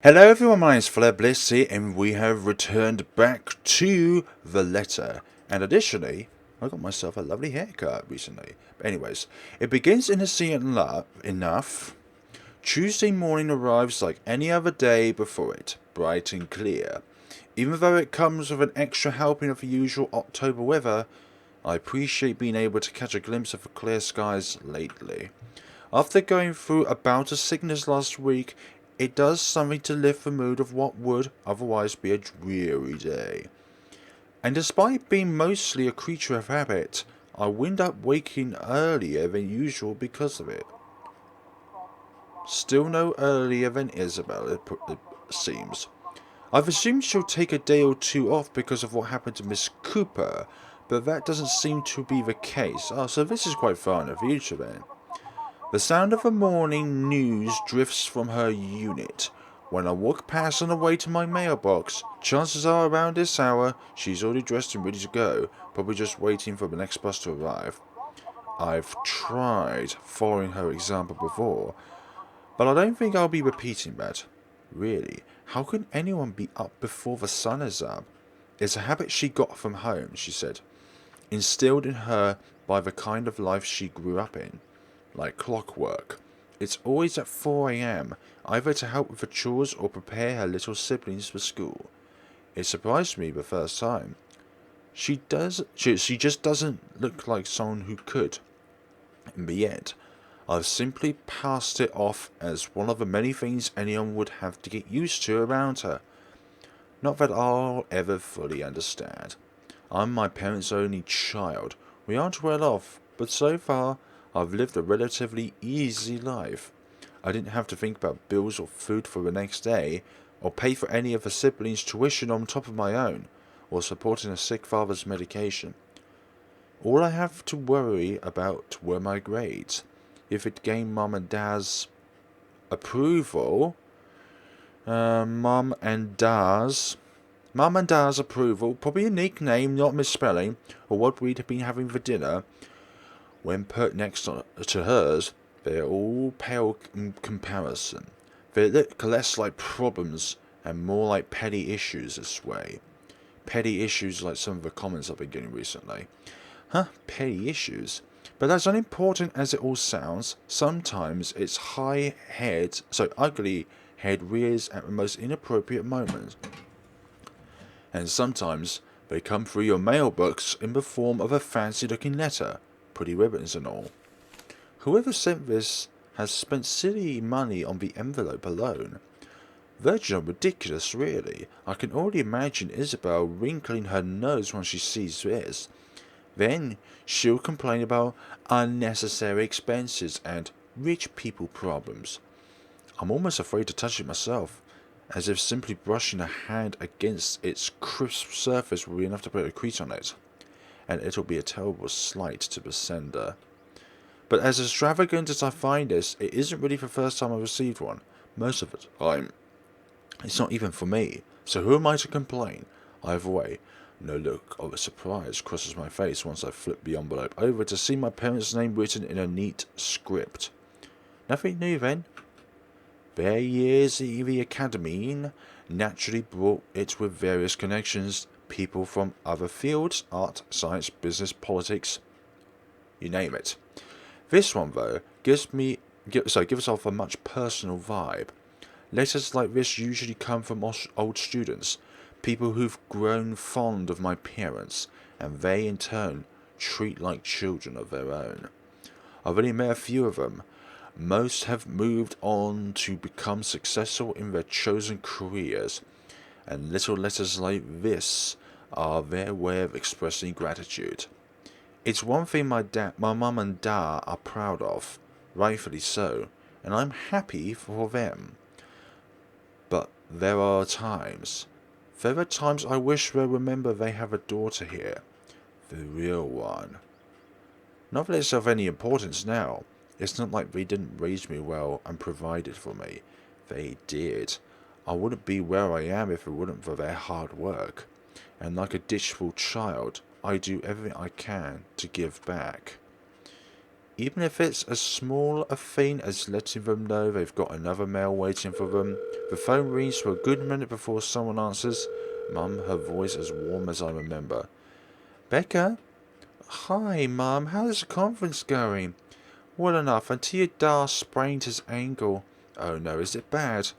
Hello everyone, my name is FlareBlitzed here, and we have returned back to the letter. And additionally, I got myself a lovely haircut recently. But anyways, it begins innocent enough. Tuesday morning arrives like any other day before it, bright and clear. Even though it comes with an extra helping of the usual October weather, I appreciate being able to catch a glimpse of the clear skies lately. After going through a bout of sickness last week, it does something to lift the mood of what would otherwise be a dreary day. And despite being mostly a creature of habit, I wind up waking earlier than usual because of it. Still no earlier than Isabella, it seems. I've assumed she'll take a day or two off because of what happened to Miss Cooper, but that doesn't seem to be the case. Oh, so this is quite far in the future then. The sound of the morning news drifts from her unit. When I walk past on the way to my mailbox, chances are around this hour she's already dressed and ready to go, probably just waiting for the next bus to arrive. I've tried following her example before, but I don't think I'll be repeating that. Really, how can anyone be up before the sun is up? It's a habit she got from home, she said, instilled in her by the kind of life she grew up in. Like clockwork. It's always at 4 a.m., either to help with the chores or prepare her little siblings for school. It surprised me the first time. She just doesn't look like someone who could. And yet, I've simply passed it off as one of the many things anyone would have to get used to around her. Not that I'll ever fully understand. I'm my parents' only child. We aren't well off, but so far, I've lived a relatively easy life. I didn't have to think about bills or food for the next day, or pay for any of the siblings' tuition on top of my own, or supporting a sick father's medication. All I have to worry about were my grades. If it gained Mum and Dad's approval, Mum and Dad's approval, probably a nickname, not misspelling, or what we'd have been having for dinner. When put next to hers, they're all pale in comparison. They look less like problems and more like petty issues this way. Petty issues like some of the comments I've been getting recently. Petty issues? But as unimportant as it all sounds, sometimes its ugly head rears at the most inappropriate moments. And sometimes they come through your mailbox in the form of a fancy-looking letter. Pretty ribbons and all. Whoever sent this has spent silly money on the envelope alone. Virgin and ridiculous, really. I can already imagine Isabel wrinkling her nose when she sees this. Then she'll complain about unnecessary expenses and rich people problems. I'm almost afraid to touch it myself, as if simply brushing a hand against its crisp surface will be enough to put a crease on it. And it'll be a terrible slight to the sender. But as extravagant as I find this, it isn't really the first time I've received one. Most of the time, it's not even for me, so who am I to complain? Either way, no look of surprise crosses my face once I flip the envelope over to see my parents' name written in a neat script. Nothing new then. Their years at the academy naturally brought it with various connections. People from other fields, art, science, business, politics, you name it. This one, though, gives off a much personal vibe. Letters like this usually come from old students, people who've grown fond of my parents, and they, in turn, treat like children of their own. I've only met a few of them. Most have moved on to become successful in their chosen careers, and little letters like this are their way of expressing gratitude. It's one thing my mum and dad are proud of, rightfully so, and I'm happy for them. But there are times I wish they'll remember they have a daughter here, the real one. Not that it's of any importance now. It's not like they didn't raise me well and provided for me. They did. I wouldn't be where I am if it wasn't for their hard work. And like a ditchful child, I do everything I can to give back. Even if it's as small a thing as letting them know they've got another mail waiting for them. The phone rings for a good minute before someone answers. Mum, her voice as warm as I remember. Becca? Hi, Mum. How's the conference going? Well enough until your dad sprained his ankle. Oh no, is it bad?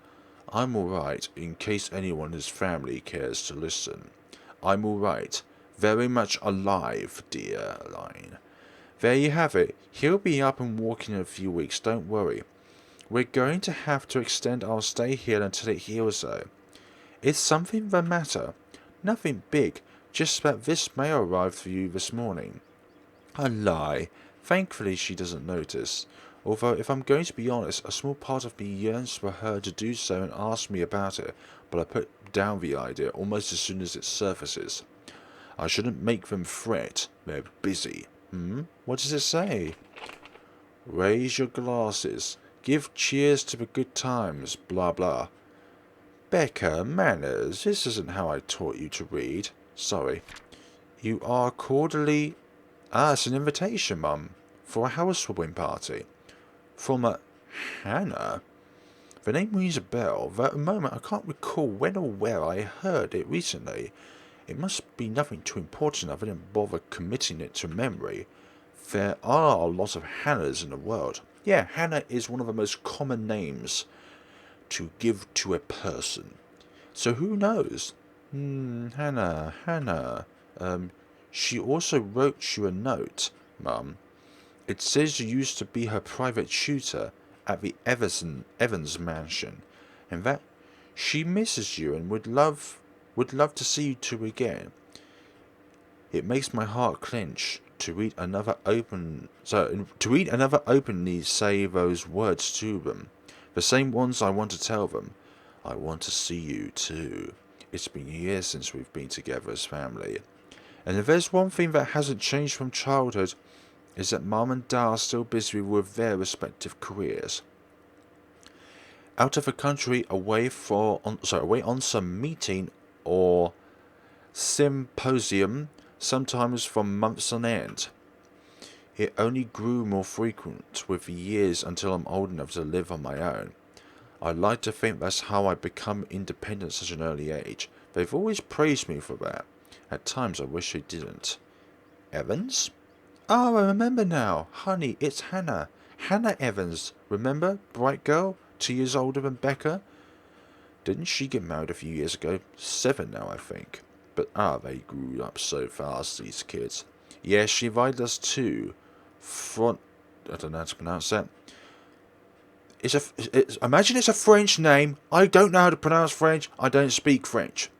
I'm alright, in case anyone in his family cares to listen. I'm alright. Very much alive, dear Line. There you have it. He'll be up and walking in a few weeks, don't worry. We're going to have to extend our stay here until it heals though. Is something the matter? Nothing big, just that this mail arrived for you this morning. A lie. Thankfully she doesn't notice. Although, if I'm going to be honest, a small part of me yearns for her to do so and ask me about it, but I put down the idea almost as soon as it surfaces. I shouldn't make them fret. They're busy. What does it say? Raise your glasses. Give cheers to the good times. Blah blah. Becca, manners. This isn't how I taught you to read. Sorry. You are cordially... it's an invitation, Mum. For a housewarming party. From a... Hannah? The name rings a bell, though at the moment I can't recall when or where I heard it recently. It must be nothing too important I didn't bother committing it to memory. There are a lot of Hannahs in the world. Yeah, Hannah is one of the most common names to give to a person. So who knows? Hannah. She also wrote you a note, Mum. It says you used to be her private tutor at the Evans Mansion, and that she misses you and would love to see you two again. It makes my heart clench to read another openly say those words to them, the same ones I want to tell them. I want to see you too. It's been years since we've been together as family, and if there's one thing that hasn't changed from childhood, is that Mum and Dad are still busy with their respective careers. Out of the country, away on some meeting or symposium, sometimes for months on end. It only grew more frequent with the years until I'm old enough to live on my own. I'd like to think that's how I become independent at such an early age. They've always praised me for that. At times I wish they didn't. Evans? Oh, I remember now. Honey, it's Hannah. Hannah Evans. Remember? Bright girl? 2 years older than Becca? Didn't she get married a few years ago? 7 now, I think. But they grew up so fast, these kids. Yeah, she invited us to I don't know how to pronounce that. Imagine it's a French name. I don't know how to pronounce French. I don't speak French.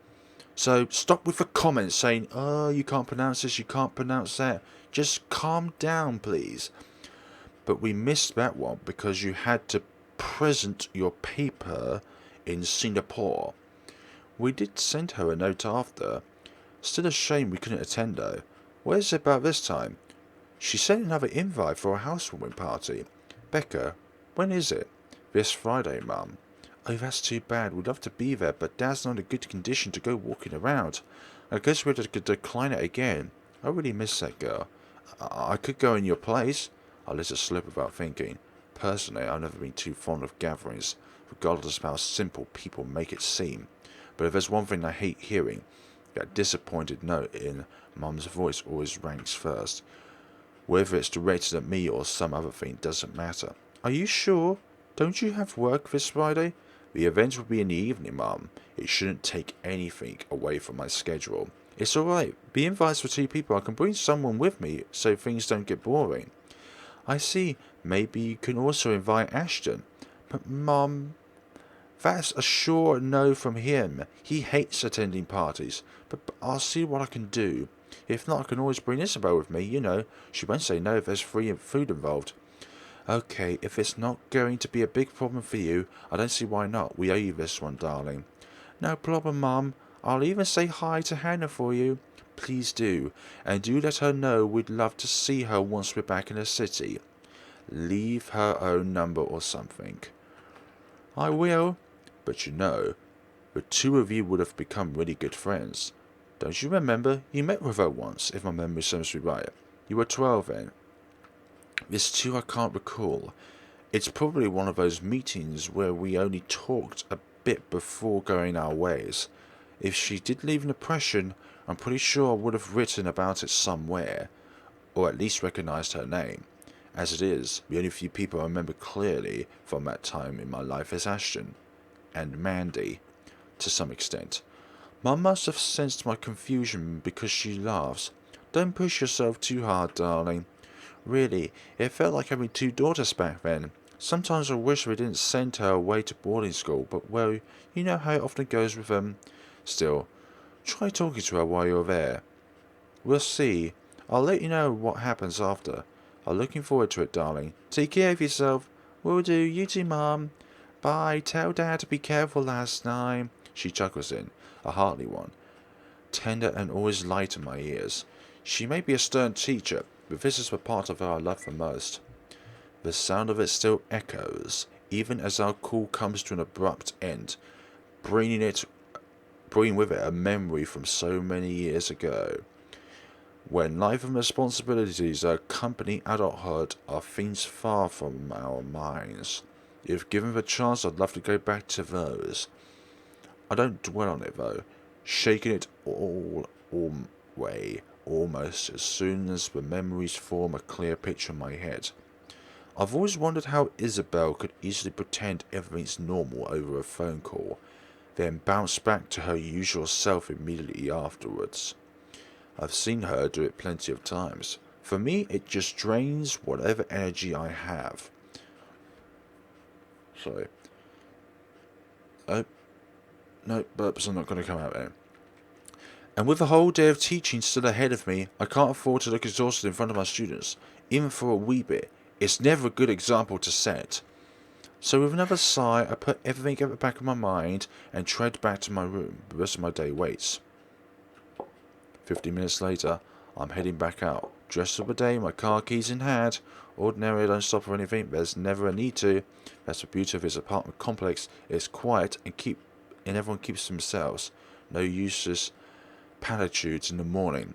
So stop with the comments saying, oh, you can't pronounce this, you can't pronounce that. Just calm down, please. But we missed that one because you had to present your paper in Singapore. We did send her a note after. Still a shame we couldn't attend though. What is it about this time? She sent another invite for a housewarming party. Becca, when is it? This Friday, Mum. Oh, that's too bad. We'd love to be there, but Dad's not in a good condition to go walking around. I guess we'd have to decline it again. I really miss that girl. I could go in your place. I let it slip without thinking. Personally, I've never been too fond of gatherings, regardless of how simple people make it seem. But if there's one thing I hate hearing, that disappointed note in Mum's voice always ranks first. Whether it's directed at me or some other thing doesn't matter. Are you sure? Don't you have work this Friday? The event will be in the evening, Mum. It shouldn't take anything away from my schedule. It's alright. The invite's for 2 people. I can bring someone with me so things don't get boring. I see. Maybe you can also invite Ashton. But, Mum, that's a sure no from him. He hates attending parties. But I'll see what I can do. If not, I can always bring Isabella with me. You know, she won't say no if there's free food involved. Okay, if it's not going to be a big problem for you, I don't see why not. We owe you this one, darling. No problem, Mum. I'll even say hi to Hannah for you. Please do. And do let her know we'd love to see her once we're back in the city. Leave her own number or something. I will. But you know, the 2 of you would have become really good friends. Don't you remember? You met with her once, if my memory serves me right. You were 12 then. This too I can't recall. It's probably one of those meetings where we only talked a bit before going our ways. If she did leave an impression, I'm pretty sure I would have written about it somewhere, or at least recognised her name. As it is, the only few people I remember clearly from that time in my life is Ashton, and Mandy, to some extent. Mum must have sensed my confusion because she laughs. Don't push yourself too hard, darling. Really, it felt like having two daughters back then. Sometimes I wish we didn't send her away to boarding school, but well, you know how it often goes with them. Still, try talking to her while you're there. We'll see. I'll let you know what happens after. I'm looking forward to it, darling. Take care of yourself. Will do. You too, Mum. Bye. Tell Dad to be careful last time. She chuckles in, a hearty one, tender and always light in my ears. She may be a stern teacher, but this is the part of her I love the most. The sound of it still echoes, even as our call comes to an abrupt end, bringing with it a memory from so many years ago. When life and responsibilities accompany adulthood are things far from our minds. If given the chance, I'd love to go back to those. I don't dwell on it though, shaking it all away almost as soon as the memories form a clear picture in my head. I've always wondered how Isabel could easily pretend everything's normal over a phone call, then bounce back to her usual self immediately afterwards. I've seen her do it plenty of times. For me, it just drains whatever energy I have. Sorry. Oh, no, burps are not going to come out there. And with a whole day of teaching still ahead of me, I can't afford to look exhausted in front of my students, even for a wee bit. It's never a good example to set. So with another sigh, I put everything at the back of my mind and tread back to my room. The rest of my day waits. 15 minutes later, I'm heading back out. Dressed for the day, my car keys in hand. Ordinarily I don't stop for anything, there's never a need to. That's the beauty of this apartment complex. It's quiet and everyone keeps to themselves. No useless platitudes in the morning.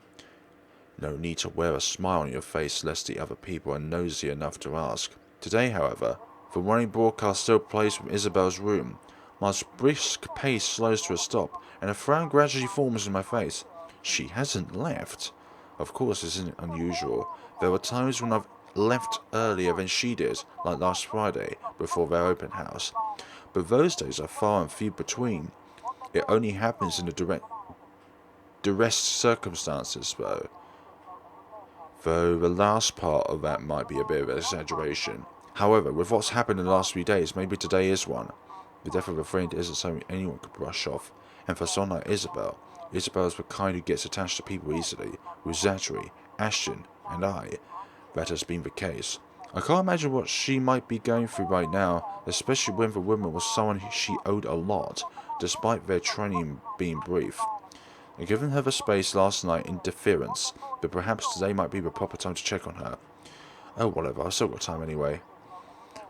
No need to wear a smile on your face lest the other people are nosy enough to ask. Today, however, the morning broadcast still plays from Isabel's room. My brisk pace slows to a stop, and a frown gradually forms in my face. She hasn't left. Of course, this isn't unusual. There were times when I've left earlier than she did, like last Friday, before their open house. But those days are far and few between. It only happens in the duress circumstances, though. Though the last part of that might be a bit of an exaggeration. However, with what's happened in the last few days, maybe today is one. The death of a friend isn't something anyone could brush off, and for someone like Isabel is the kind who gets attached to people easily. With Zachery, Ashton, and I, that has been the case. I can't imagine what she might be going through right now, especially when the woman was someone she owed a lot, despite their training being brief. I'd given her the space last night in deference, but perhaps today might be the proper time to check on her. Oh, whatever, I've still got time anyway.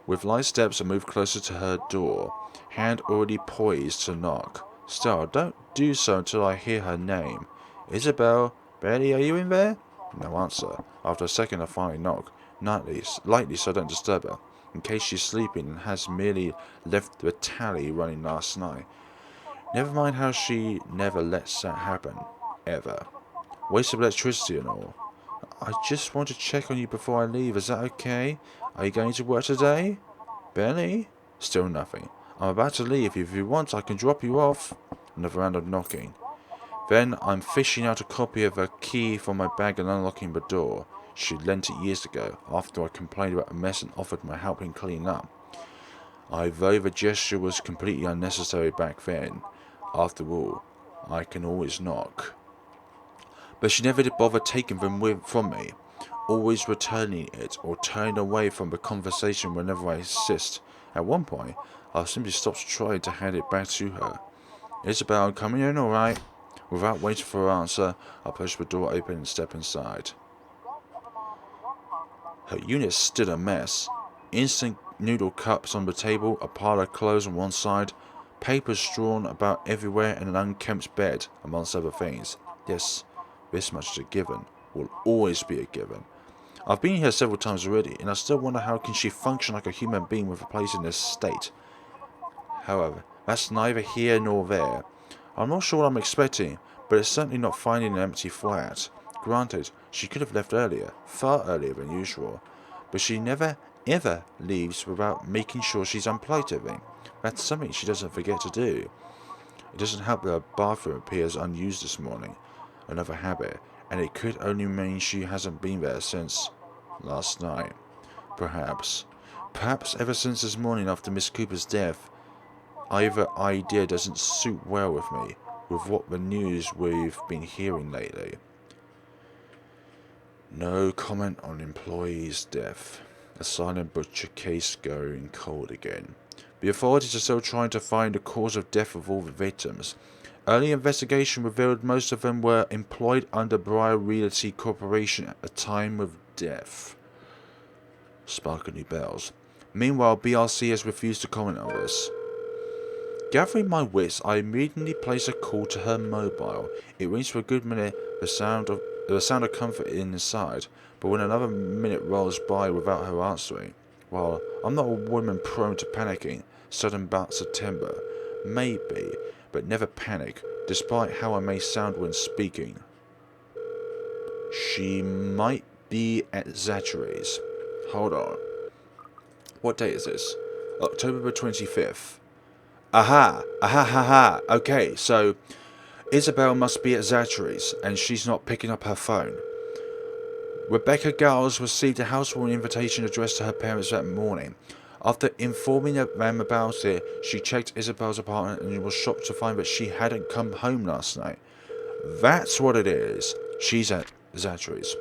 With light steps, I move closer to her door, hand already poised to knock. Still, I don't do so until I hear her name. Isabel, Betty, are you in there? No answer. After a second, I finally knock, lightly so I don't disturb her, in case she's sleeping and has merely left the tally running last night. Never mind how she never lets that happen. Ever. Waste of electricity and all. I just want to check on you before I leave. Is that okay? Are you going to work today? Benny? Still nothing. I'm about to leave. If you want, I can drop you off. Another round of knocking. Then I'm fishing out a copy of a key from my bag and unlocking the door. She'd lent it years ago, after I complained about a mess and offered my help in cleaning up. Though the gesture was completely unnecessary back then. After all, I can always knock. But she never did bother taking them from me, always returning it or turning away from the conversation whenever I insist. At one point, I simply stopped trying to hand it back to her. Isabel, I'm coming in, alright? Without waiting for her answer, I push the door open and step inside. Her unit's still a mess. Instant noodle cups on the table, a pile of clothes on one side, papers strewn about everywhere, and an unkempt bed, amongst other things. Yes, this much is a given. Will always be a given. I've been here several times already, and I still wonder how can she function like a human being with a place in this state. However, that's neither here nor there. I'm not sure what I'm expecting, but it's certainly not finding an empty flat. Granted, she could have left earlier, far earlier than usual, but she never ever leaves without making sure she's unplugged everything. That's something she doesn't forget to do. It doesn't help that her bathroom appears unused this morning, another habit, and it could only mean she hasn't been there since last night. Perhaps ever since this morning after Miss Cooper's death. Either idea doesn't suit well with me, with what the news we've been hearing lately. No comment on employee's death. A silent butcher case going cold again. The authorities are still trying to find the cause of death of all the victims. Early investigation revealed most of them were employed under Briar Realty Corporation at the time of death. Sparkly bells. Meanwhile, BRC has refused to comment on this. Gathering my wits, I immediately place a call to her mobile. It rings for a good minute, the sound of comfort inside, but when another minute rolls by without her answering, well, I'm not a woman prone to panicking, sudden bouts of temper. Maybe, but never panic, despite how I may sound when speaking. She might be at Zachery's. Hold on. What date is this? October the 25th. Aha. Okay, so Isabella must be at Zachery's, and she's not picking up her phone. Rebecca Giles received a housewarming invitation addressed to her parents that morning. After informing them about it, she checked Isabella's apartment and was shocked to find that she hadn't come home last night. That's what it is. She's at Zachery's.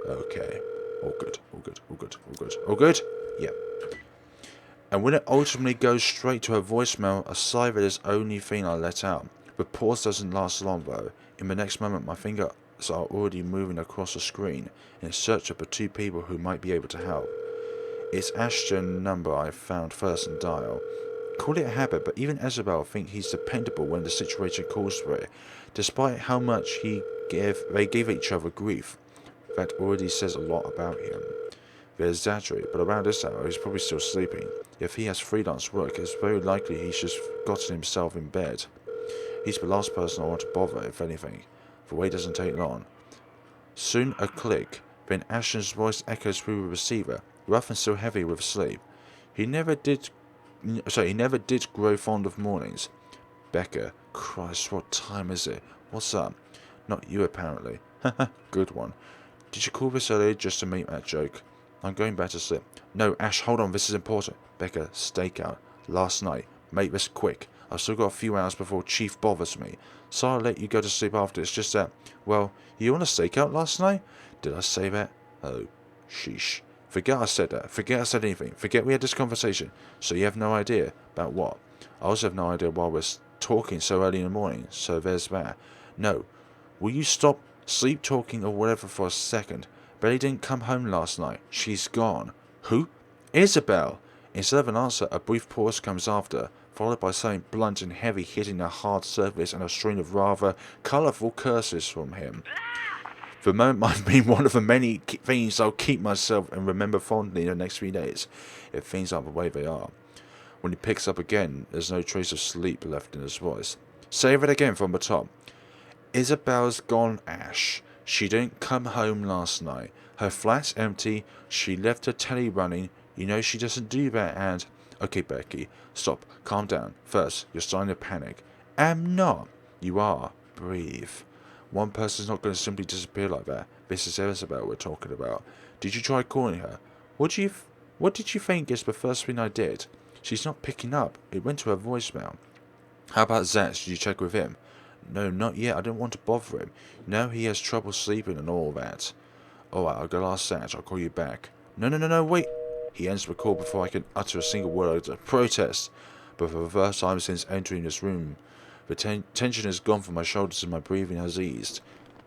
Okay. All good? Yep. And when it ultimately goes straight to her voicemail, a sigh that is the only thing I let out. The pause doesn't last long though. In the next moment, my fingers are already moving across the screen in search of the two people who might be able to help. It's Ashton's number I found first and dial. Call it a habit, but even Isabella thinks he's dependable when the situation calls for it, despite how much they give each other grief. That already says a lot about him. There's Zachery, but around this hour he's probably still sleeping. If he has freelance work, it's very likely he's just gotten himself in bed. He's the last person I want to bother, if anything. The wait doesn't take long. Soon a click, then Ashton's voice echoes through the receiver, rough and still heavy with sleep. He never did grow fond of mornings. Becca, Christ, what time is it? What's up? Not you, apparently. Haha, good one. Did you call this earlier just to make that joke? I'm going back to sleep. No, Ash, hold on, this is important. Becca, stakeout. Last night. Make this quick. I've still got a few hours before Chief bothers me. So I'll let you go to sleep after. It's just that, well, you on a stakeout last night? Did I say that? Oh, sheesh. Forget I said that. Forget I said anything. Forget we had this conversation. So you have no idea. About what? I also have no idea why we're talking so early in the morning. So there's that. No. Will you stop sleep talking or whatever for a second? Betty didn't come home last night. She's gone. Who? Isabel! Instead of an answer, a brief pause comes after, followed by something blunt and heavy hitting a hard surface and a string of rather colourful curses from him. The moment might be one of the many things I'll keep myself and remember fondly in the next few days, if things aren't the way they are. When he picks up again, there's no trace of sleep left in his voice. Say it again from the top. Isabella's gone, Ash. She didn't come home last night. Her flat's empty. She left her telly running. You know she doesn't do that and... Okay, Becky. Stop. Calm down. First, you're starting to panic. I'm not. You are. Breathe. One person's not going to simply disappear like that. This is Isabella we're talking about. Did you try calling her? What did you think is the first thing I did? She's not picking up. It went to her voicemail. How about Zach? Did you check with him? No, not yet. I don't want to bother him. No, he has trouble sleeping and all that. Alright, I'll go ask Satch. I'll call you back. No, wait. He ends the call before I can utter a single word of protest. But for the first time since entering this room, the tension has gone from my shoulders and my breathing has eased.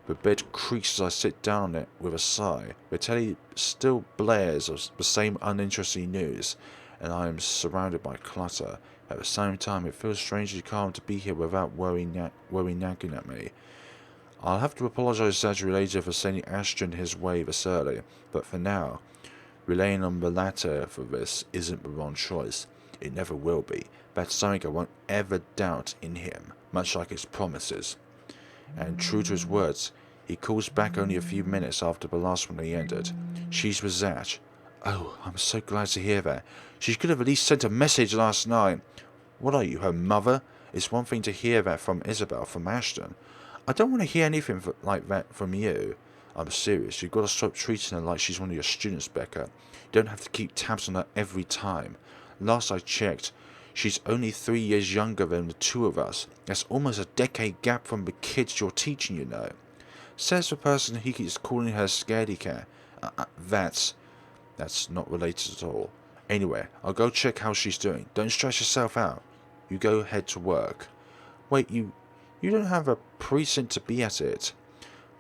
The bed creaks as I sit down on it with a sigh. The telly still blares of the same uninteresting news, and I am surrounded by clutter. At the same time, it feels strangely calm to be here without worry nagging at me. I'll have to apologise to Zachery later for sending Ashton his way this early, but for now, relying on the latter for this isn't the wrong choice. It never will be. That's something I won't ever doubt in him, much like his promises. And true to his words, he calls back only a few minutes after the last one he ended. She's with Zach. Oh, I'm so glad to hear that. She could have at least sent a message last night. What are you, her mother? It's one thing to hear that from Isabel, from Ashton. I don't want to hear anything like that from you. I'm serious. You've got to stop treating her like she's one of your students, Becca. You don't have to keep tabs on her every time. Last I checked, she's only 3 years younger than the two of us. That's almost a decade gap from the kids you're teaching, you know. Says the person he keeps calling her scaredy cat. That's not related at all. Anyway, I'll go check how she's doing. Don't stress yourself out. You go head to work. Wait, you don't have a precinct to be at it.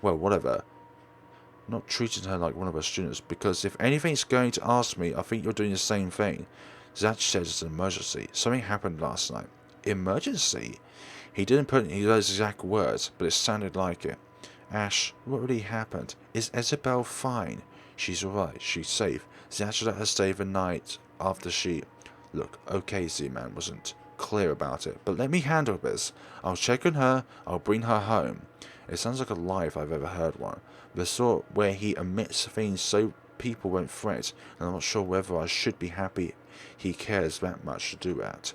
Well, whatever. I'm not treating her like one of her students, because if anything's going to ask me, I think you're doing the same thing. Zach says it's an emergency. Something happened last night. Emergency? He didn't put in those exact words, but it sounded like it. Ash, what really happened? Is Isabel fine? She's alright. She's safe. Zach let her stay the night after she... Look, okay, Z-Man wasn't clear about it, but let me handle this. I'll check on her. I'll bring her home. It sounds like a lie if I've ever heard one. The sort where he omits things so people won't fret, and I'm not sure whether I should be happy he cares that much to do that.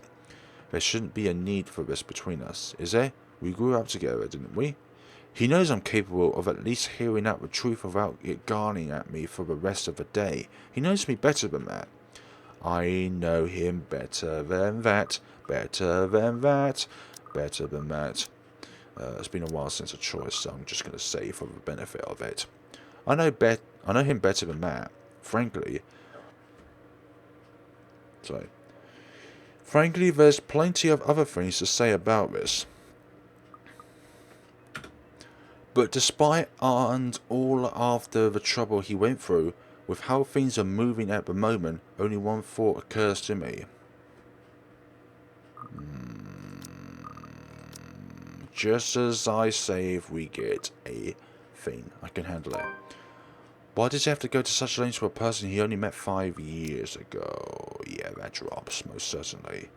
There shouldn't be a need for this between us, is there? We grew up together, didn't we? He knows I'm capable of at least hearing out the truth without it garning at me for the rest of the day. He knows me better than that. I know him better than that, better than that, better than that. It's been a while since a choice, so I'm just going to say for the benefit of it. I know him better than that. Frankly, there's plenty of other things to say about this. But despite and all after the trouble he went through, with how things are moving at the moment, only one thought occurs to me. Just as I say, if we get a thing, I can handle it. Why does he have to go to such lengths for a person he only met 5 years ago? Yeah, that drops, most certainly.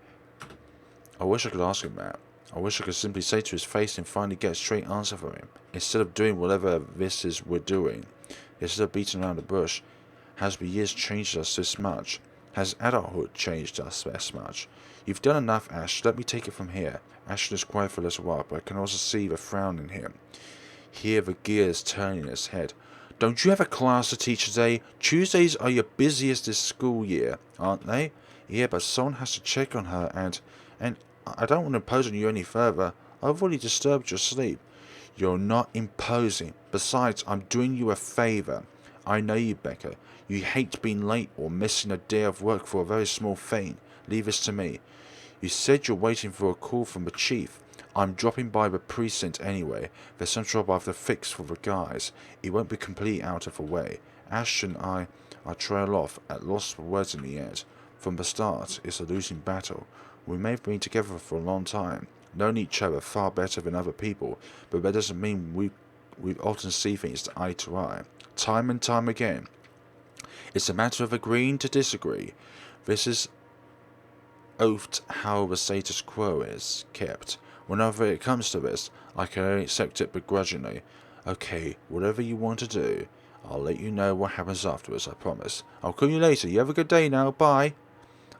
I wish I could ask him that. I wish I could simply say to his face and finally get a straight answer from him, instead of doing whatever this is we're doing. Instead of beating around the bush. Has the years changed us this much? Has adulthood changed us this much? You've done enough, Ash. Let me take it from here. Ashton is quiet for a little while, but I can also see the frown in him. Hear the gears turning in his head. Don't you have a class to teach today? Tuesdays are your busiest this school year, aren't they? Yeah, but someone has to check on her, and I don't want to impose on you any further. I've already disturbed your sleep. You're not imposing. Besides, I'm doing you a favour. I know you, Becca. You hate being late or missing a day of work for a very small thing. Leave this to me. You said you're waiting for a call from the chief. I'm dropping by the precinct anyway. There's some job I have to fix for the guys. It won't be completely out of the way. Ash and I trail off at lost for words in the end. From the start, it's a losing battle. We may have been together for a long time, known each other far better than other people, but that doesn't mean we often see things eye to eye. Time and time again. It's a matter of agreeing to disagree. This is oath how the status quo is kept. Whenever it comes to this, I can only accept it begrudgingly. Okay, whatever you want to do, I'll let you know what happens afterwards, I promise. I'll call you later. You have a good day now. Bye.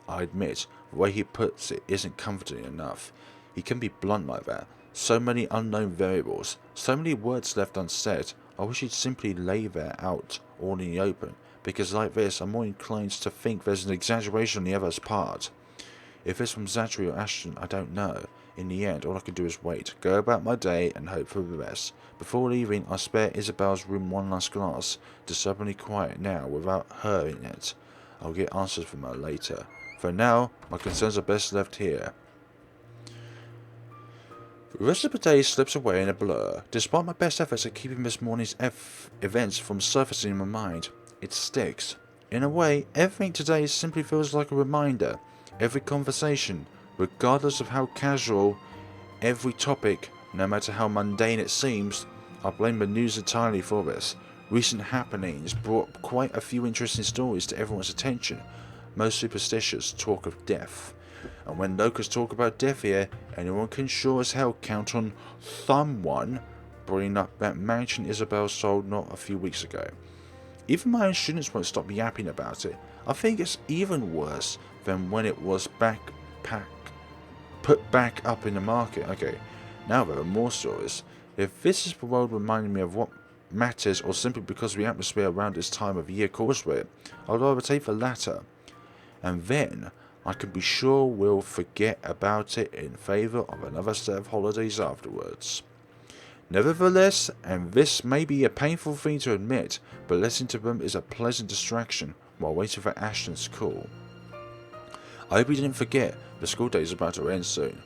I admit, the way he puts it isn't comforting enough. He can be blunt like that. So many unknown variables, so many words left unsaid. I wish he'd simply lay there out, all in the open, because like this, I'm more inclined to think there's an exaggeration on the other's part. If it's from Zachery or Ashton, I don't know. In the end, all I can do is wait, go about my day, and hope for the best. Before leaving, I spare Isabel's room one last glance, disturbingly quiet now, without her in it. I'll get answers from her later. For now, my concerns are best left here. The rest of the day slips away in a blur. Despite my best efforts at keeping this morning's events from surfacing in my mind, it sticks. In a way, everything today simply feels like a reminder. Every conversation, regardless of how casual, every topic, no matter how mundane it seems, I blame the news entirely for this. Recent happenings brought quite a few interesting stories to everyone's attention. Most superstitious talk of death. And when locals talk about death here, anyone can sure as hell count on someone bringing up that mansion Isabella sold not a few weeks ago. Even my own students won't stop yapping about it. I think it's even worse than when it was put back up in the market. Okay, now there are more stories. If this is the world reminding me of what matters, or simply because the atmosphere around this time of year calls for it, I'd rather take the latter. And then I can be sure we'll forget about it in favour of another set of holidays afterwards. Nevertheless, and this may be a painful thing to admit, but listening to them is a pleasant distraction while waiting for Ashton's call. I hope you didn't forget, the school day is about to end soon.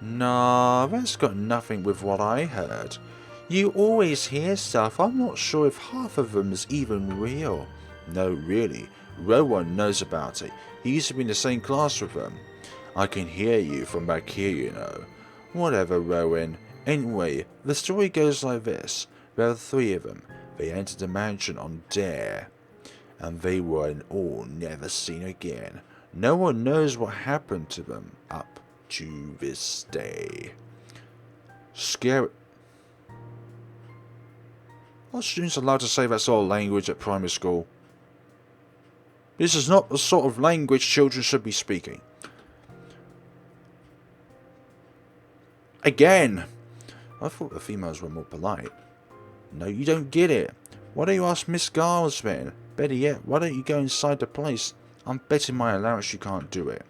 Nah, that's got nothing with what I heard. You always hear stuff, I'm not sure if half of them is even real. No, really, Rowan knows about it. He used to be in the same class with them. I can hear you from back here, you know. Whatever, Rowan. Anyway, the story goes like this. There are 3 of them. They entered the mansion on Dare, and they were in all never seen again. No one knows what happened to them up to this day. Scary. Are students allowed to say that sort of language at primary school? This is not the sort of language children should be speaking. Again! I thought the females were more polite. No, you don't get it. Why don't you ask Miss Giles then? Better yet, why don't you go inside the place? I'm betting my allowance you can't do it.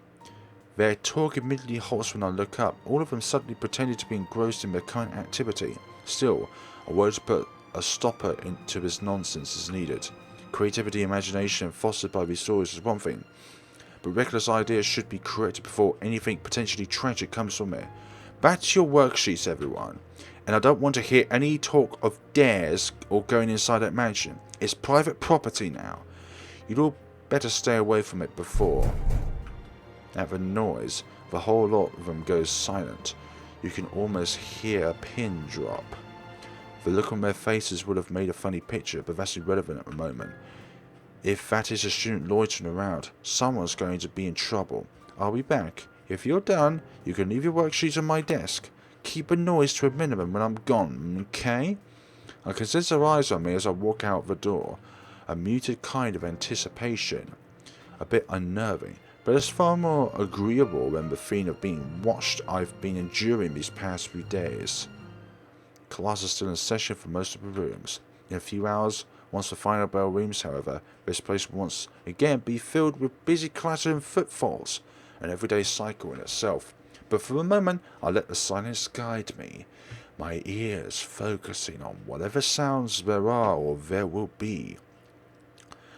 Their talk immediately halts when I look up. All of them suddenly pretended to be engrossed in their current activity. Still, a word to put a stopper into this nonsense is needed. Creativity, imagination fostered by these stories is one thing, but reckless ideas should be corrected before anything potentially tragic comes from it. Back to your worksheets, everyone. And I don't want to hear any talk of dares or going inside that mansion. It's private property now. You'd all better stay away from it before. At the noise, the whole lot of them goes silent. You can almost hear a pin drop. The look on their faces would have made a funny picture, but that's irrelevant at the moment. If that is a student loitering around, someone's going to be in trouble. I'll be back. If you're done, you can leave your worksheets on my desk. Keep the noise to a minimum when I'm gone, okay? I can sense her eyes on me as I walk out the door. A muted kind of anticipation. A bit unnerving, but it's far more agreeable than the feeling of being watched I've been enduring these past few days. Class is still in session for most of the rooms. In a few hours, once the final bell rings, however, this place will once again be filled with busy clattering footfalls, an everyday cycle in itself. But for the moment, I let the silence guide me, my ears focusing on whatever sounds there are or there will be,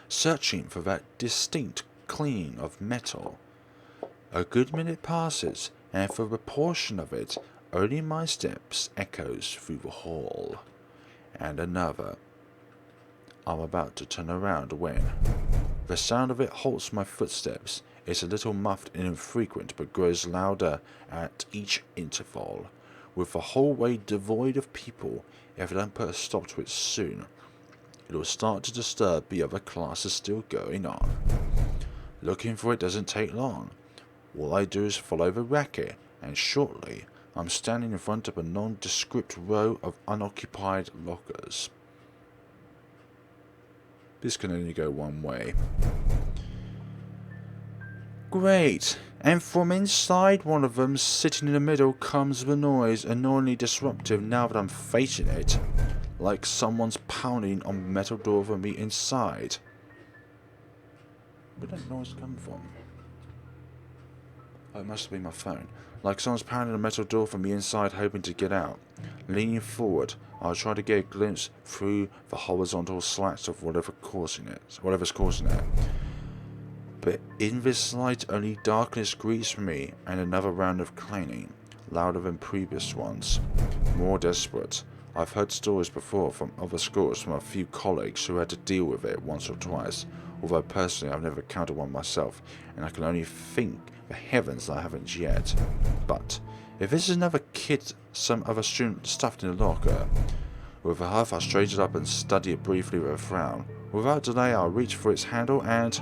searching for that distinct cling of metal. A good minute passes, and for a portion of it, only my steps echoes through the hall. And another. I'm about to turn around when the sound of it halts my footsteps. It's a little muffled and infrequent, but grows louder at each interval. With the hallway devoid of people, if I don't put a stop to it soon, it will start to disturb the other classes still going on. Looking for it doesn't take long. All I do is follow the racket, and shortly I'm standing in front of a nondescript row of unoccupied lockers. This can only go one way. Great, and from inside one of them, sitting in the middle, comes the noise, annoyingly disruptive now that I'm facing it, like someone's pounding on the metal door from the inside. Where did that noise come from? Oh, it must have been my phone. Like someone's pounding a metal door from the inside, hoping to get out. Leaning forward, I'll try to get a glimpse through the horizontal slats of whatever's causing it. But in this light, only darkness greets me, and another round of clanging, louder than previous ones, more desperate. I've heard stories before from other schools from a few colleagues who had to deal with it once or twice, although personally I've never encountered one myself, and I can only think the heavens I haven't yet. But if this is another kid, some other student stuffed in a locker, With a huff, I straightened up and studied it briefly with a frown. Without delay, I reached for its handle and...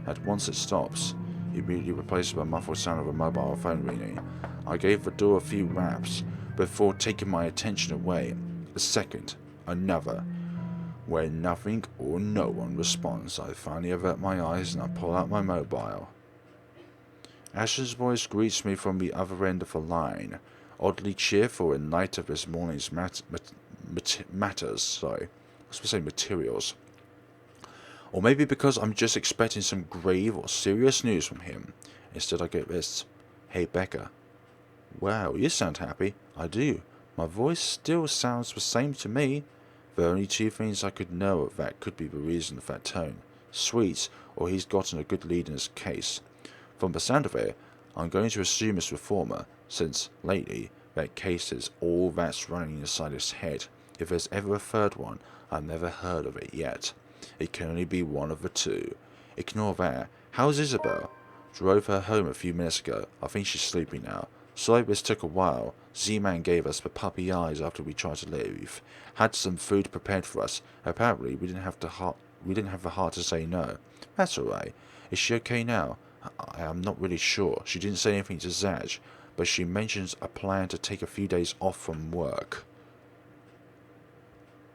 At once it stops, immediately replaced by a muffled sound of a mobile phone ringing. I gave the door a few raps before taking my attention away. A second, another. When nothing or no one responds, I finally avert my eyes and I pull out my mobile. Ashton's voice greets me from the other end of the line, oddly cheerful in light of this morning's materials. Or maybe because I'm just expecting some grave or serious news from him. Instead I get this. Hey Becca. Wow, you sound happy. I do. My voice still sounds the same to me. There are only two things I could know of that could be the reason of that tone. Sweet, or he's gotten a good lead in his case. From the sound of it, I'm going to assume it's the former, since, lately, that case is all that's running inside his head. If there's ever a third one, I've never heard of it yet. It can only be one of the two. Ignore that. How's Isabella? Drove her home a few minutes ago. I think she's sleeping now. Sorry this took a while. Z-Man gave us the puppy eyes after we tried to leave. Had some food prepared for us. Apparently, we didn't have the heart to say no. That's alright. Is she okay now? I am not really sure. She didn't say anything to Zach, but she mentions a plan to take a few days off from work.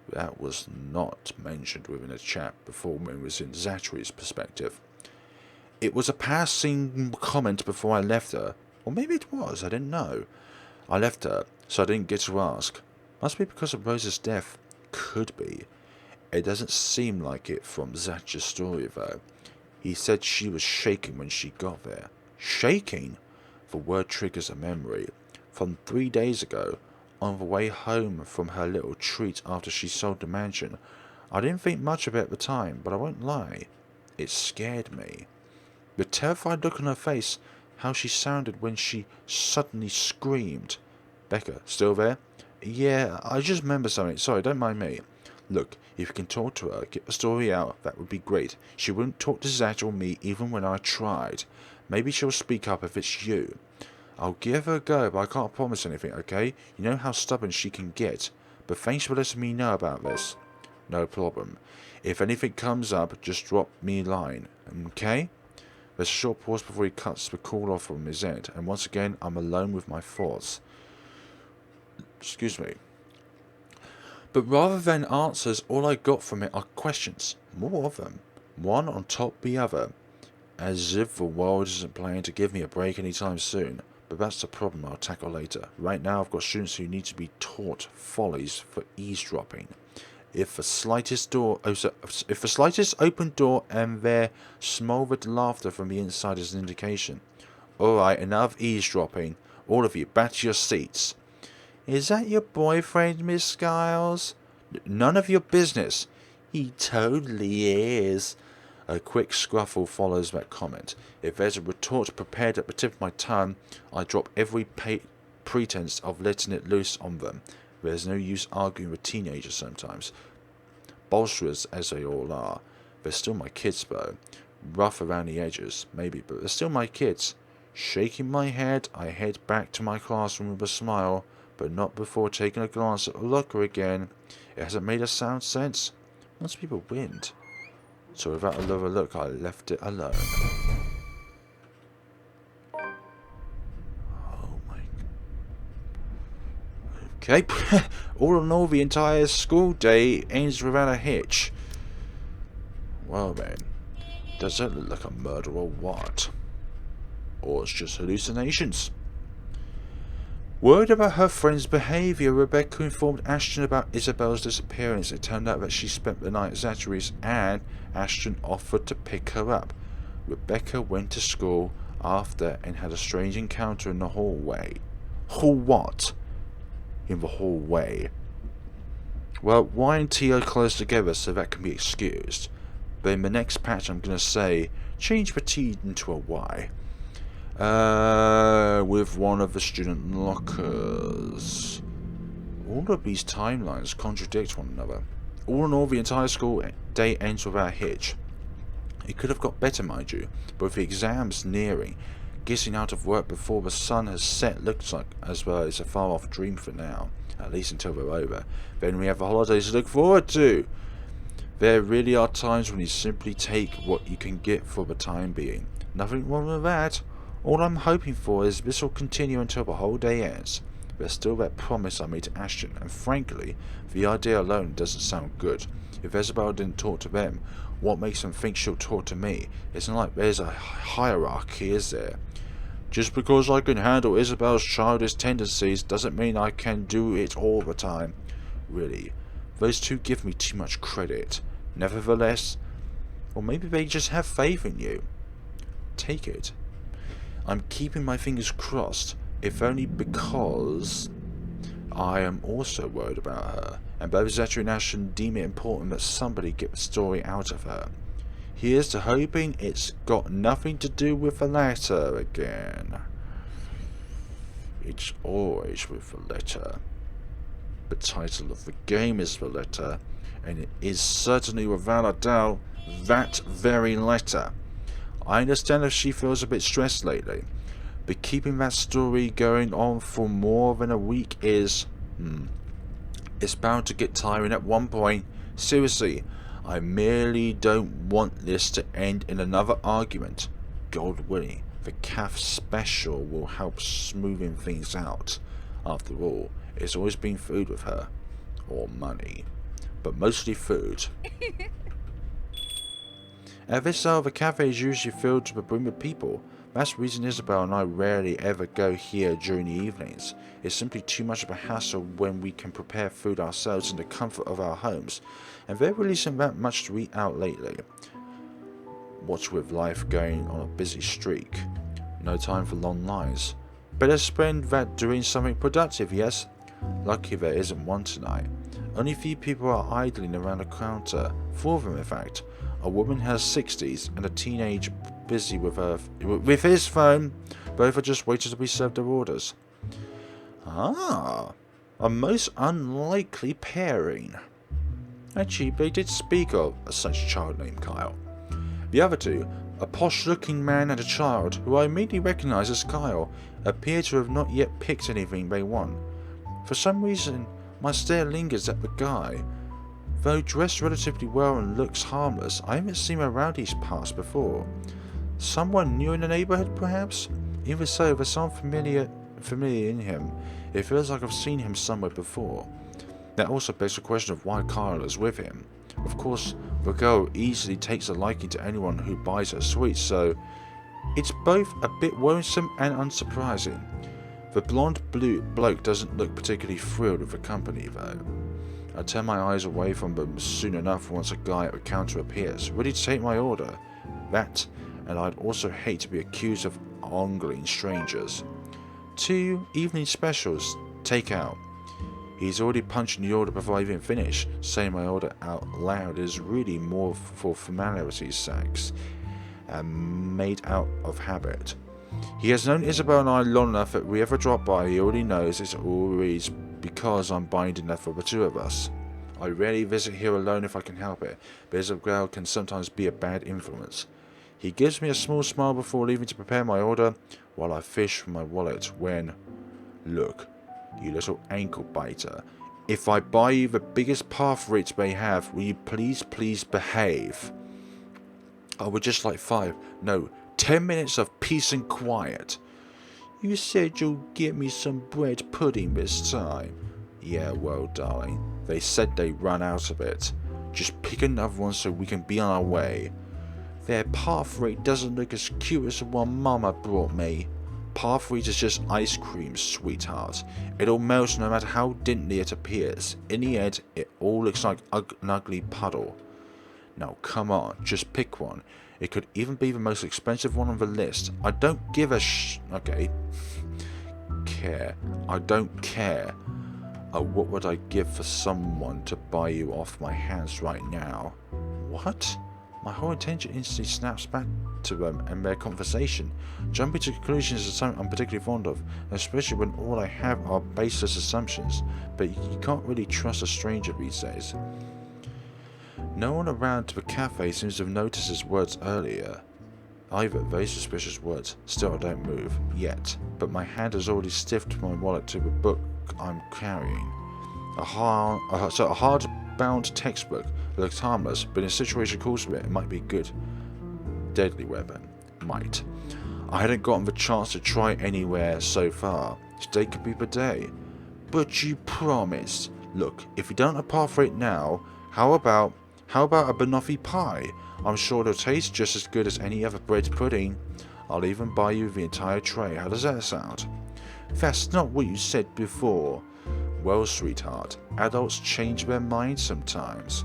That was not mentioned within the chat before when it was in Zachery's perspective. It was a passing comment before I left her. Or maybe it was, I didn't know. I left her, so I didn't get to ask. Must be because of Rose's death. Could be. It doesn't seem like it from Zach's story, though. He said she was shaking when she got there. Shaking? The word triggers a memory. From 3 days ago, on the way home from her little treat after she sold the mansion. I didn't think much of it at the time, but I won't lie. It scared me. The terrified look on her face, how she sounded when she suddenly screamed. Becca, still there? Yeah, I just remember something. Sorry, don't mind me. Look, if you can talk to her, get the story out, that would be great. She wouldn't talk to Zach or me even when I tried. Maybe she'll speak up if it's you. I'll give her a go, but I can't promise anything, okay? You know how stubborn she can get. But thanks for letting me know about this. No problem. If anything comes up, just drop me a line, okay? There's a short pause before he cuts the call off from his end, and once again, I'm alone with my thoughts. Excuse me. But rather than answers, all I got from it are questions. More of them. One on top of the other. As if the world isn't planning to give me a break anytime soon. But that's the problem I'll tackle later. Right now I've got students who need to be taught follies for eavesdropping. If the slightest open door and their smothered laughter from the inside is an indication. Alright, enough eavesdropping. All of you, back to your seats. Is that your boyfriend, Miss Skiles? None of your business. He totally is. A quick scruffle follows that comment. If there's a retort prepared at the tip of my tongue, I drop every pretense of letting it loose on them. There's no use arguing with teenagers sometimes. Bolsterers as they all are. They're still my kids though. Rough around the edges, maybe, but they're still my kids. Shaking my head, I head back to my classroom with a smile, but not before taking a glance at the locker again. It hasn't made a sound since. Must be the wind. So without another look, I left it alone. Oh my... Okay. All in all, the entire school day ends without a hitch. Well then, does that look like a murder or what? Or it's just hallucinations? Worried about her friend's behaviour, Rebecca informed Ashton about Isabella's disappearance. It turned out that she spent the night at Zachery's and Ashton offered to pick her up. Rebecca went to school after and had a strange encounter in the hallway. Hall what? In the hallway. Well, Y and T are close together, so that can be excused. But in the next patch I'm going to say, change the T into a Y. With one of the student lockers. All of these timelines contradict one another. All in all, the entire school day ends without a hitch. It could have got better, mind you, but with the exams nearing, Getting out of work before the sun has set looks like as well as a far-off dream for now, at least until they're over. Then we have the holidays to look forward to. There really are times when you simply take what you can get for the time being. Nothing wrong with that. All I'm hoping for is this will continue until the whole day ends. There's still that promise I made to Ashton, and frankly, the idea alone doesn't sound good. If Isabella didn't talk to them, what makes them think she'll talk to me? It's not like there's a hierarchy, is there? Just because I can handle Isabella's childish tendencies doesn't mean I can do it all the time. Really, those two give me too much credit. Nevertheless, or maybe they just have faith in you. Take it. I'm keeping my fingers crossed, if only because I am also worried about her, and both Zachery and Ashton deem it important that somebody get the story out of her. Here's to hoping it's got nothing to do with the letter again. It's always with the letter. The title of the game is the letter, and it is certainly without a doubt that very letter. I understand if she feels a bit stressed lately, but keeping that story going on for more than a week is... it's bound to get tiring at one point. Seriously, I merely don't want this to end in another argument. God willing, the calf special will help smoothing things out. After all, it's always been food with her. Or money. But mostly food. At this hour, the cafe is usually filled to the brim with people. That's the reason Isabella and I rarely ever go here during the evenings. It's simply too much of a hassle when we can prepare food ourselves in the comfort of our homes, and there really isn't that much to eat out lately. What's with life going on a busy streak? No time for long lines. Better spend that doing something productive, yes? Lucky there isn't one tonight. Only a few people are idling around the counter. 4 of them, in fact. A woman in her 60s and a teenager busy with his phone. Both are just waiting to be served their orders. Ah, a most unlikely pairing. Actually, they did speak of a such child named Kyle. The other two, a posh-looking man and a child, who I immediately recognized as Kyle, appear to have not yet picked anything they want. For some reason, my stare lingers at the guy. Though dressed relatively well and looks harmless, I haven't seen him around these parts before. Someone new in the neighborhood, perhaps? Even so, there's something familiar in him. It feels like I've seen him somewhere before. That also begs the question of why Kyle is with him. Of course, the girl easily takes a liking to anyone who buys her sweets, so it's both a bit worrisome and unsurprising. The blonde bloke doesn't look particularly thrilled with the company, though. I turn my eyes away from them soon enough once a guy at the counter appears, ready to take my order. That, and I'd also hate to be accused of ogling strangers. 2 evening specials, take out. He's already punching the order before I even finish. Saying my order out loud is really more for formality's sake, and made out of habit. He has known Isabella and I long enough that if we ever drop by, he already knows it's always because I'm buying dinner for the 2 of us. I rarely visit here alone if I can help it, but Isabella can sometimes be a bad influence. He gives me a small smile before leaving to prepare my order, while I fish for my wallet when... Look, you little ankle biter. If I buy you the biggest path rate they have, will you please behave? I would just like 5, no, 10 minutes of peace and quiet. You said you'll get me some bread pudding this time. Yeah, well, darling, they said they run out of it. Just pick another one so we can be on our way. Their path rate doesn't look as cute as the one Mama brought me. Path rate is just ice cream, sweetheart. It'll melt no matter how daintily it appears. In the end, it all looks like an ugly puddle. Now come on, just pick one. It could even be the most expensive one on the list. I don't give a okay. Care. I don't care. Oh, what would I give for someone to buy you off my hands right now? What? My whole attention instantly snaps back to them and their conversation. Jumping to conclusions is something I'm particularly fond of, especially when all I have are baseless assumptions, but you can't really trust a stranger these days. No one around the cafe seems to have noticed his words earlier. Either very suspicious words. Still, I don't move. Yet. But my hand has already stiffed my wallet to the book I'm carrying. A hard-bound textbook. It looks harmless, but in a situation calls for it might be good. Deadly weapon. Might. I hadn't gotten the chance to try anywhere so far. Today could be the day. But you promised. Look, if you don't apply for it now, how about a banoffee pie? I'm sure it'll taste just as good as any other bread pudding. I'll even buy you the entire tray. How does that sound? That's not what you said before. Well, sweetheart, adults change their minds sometimes.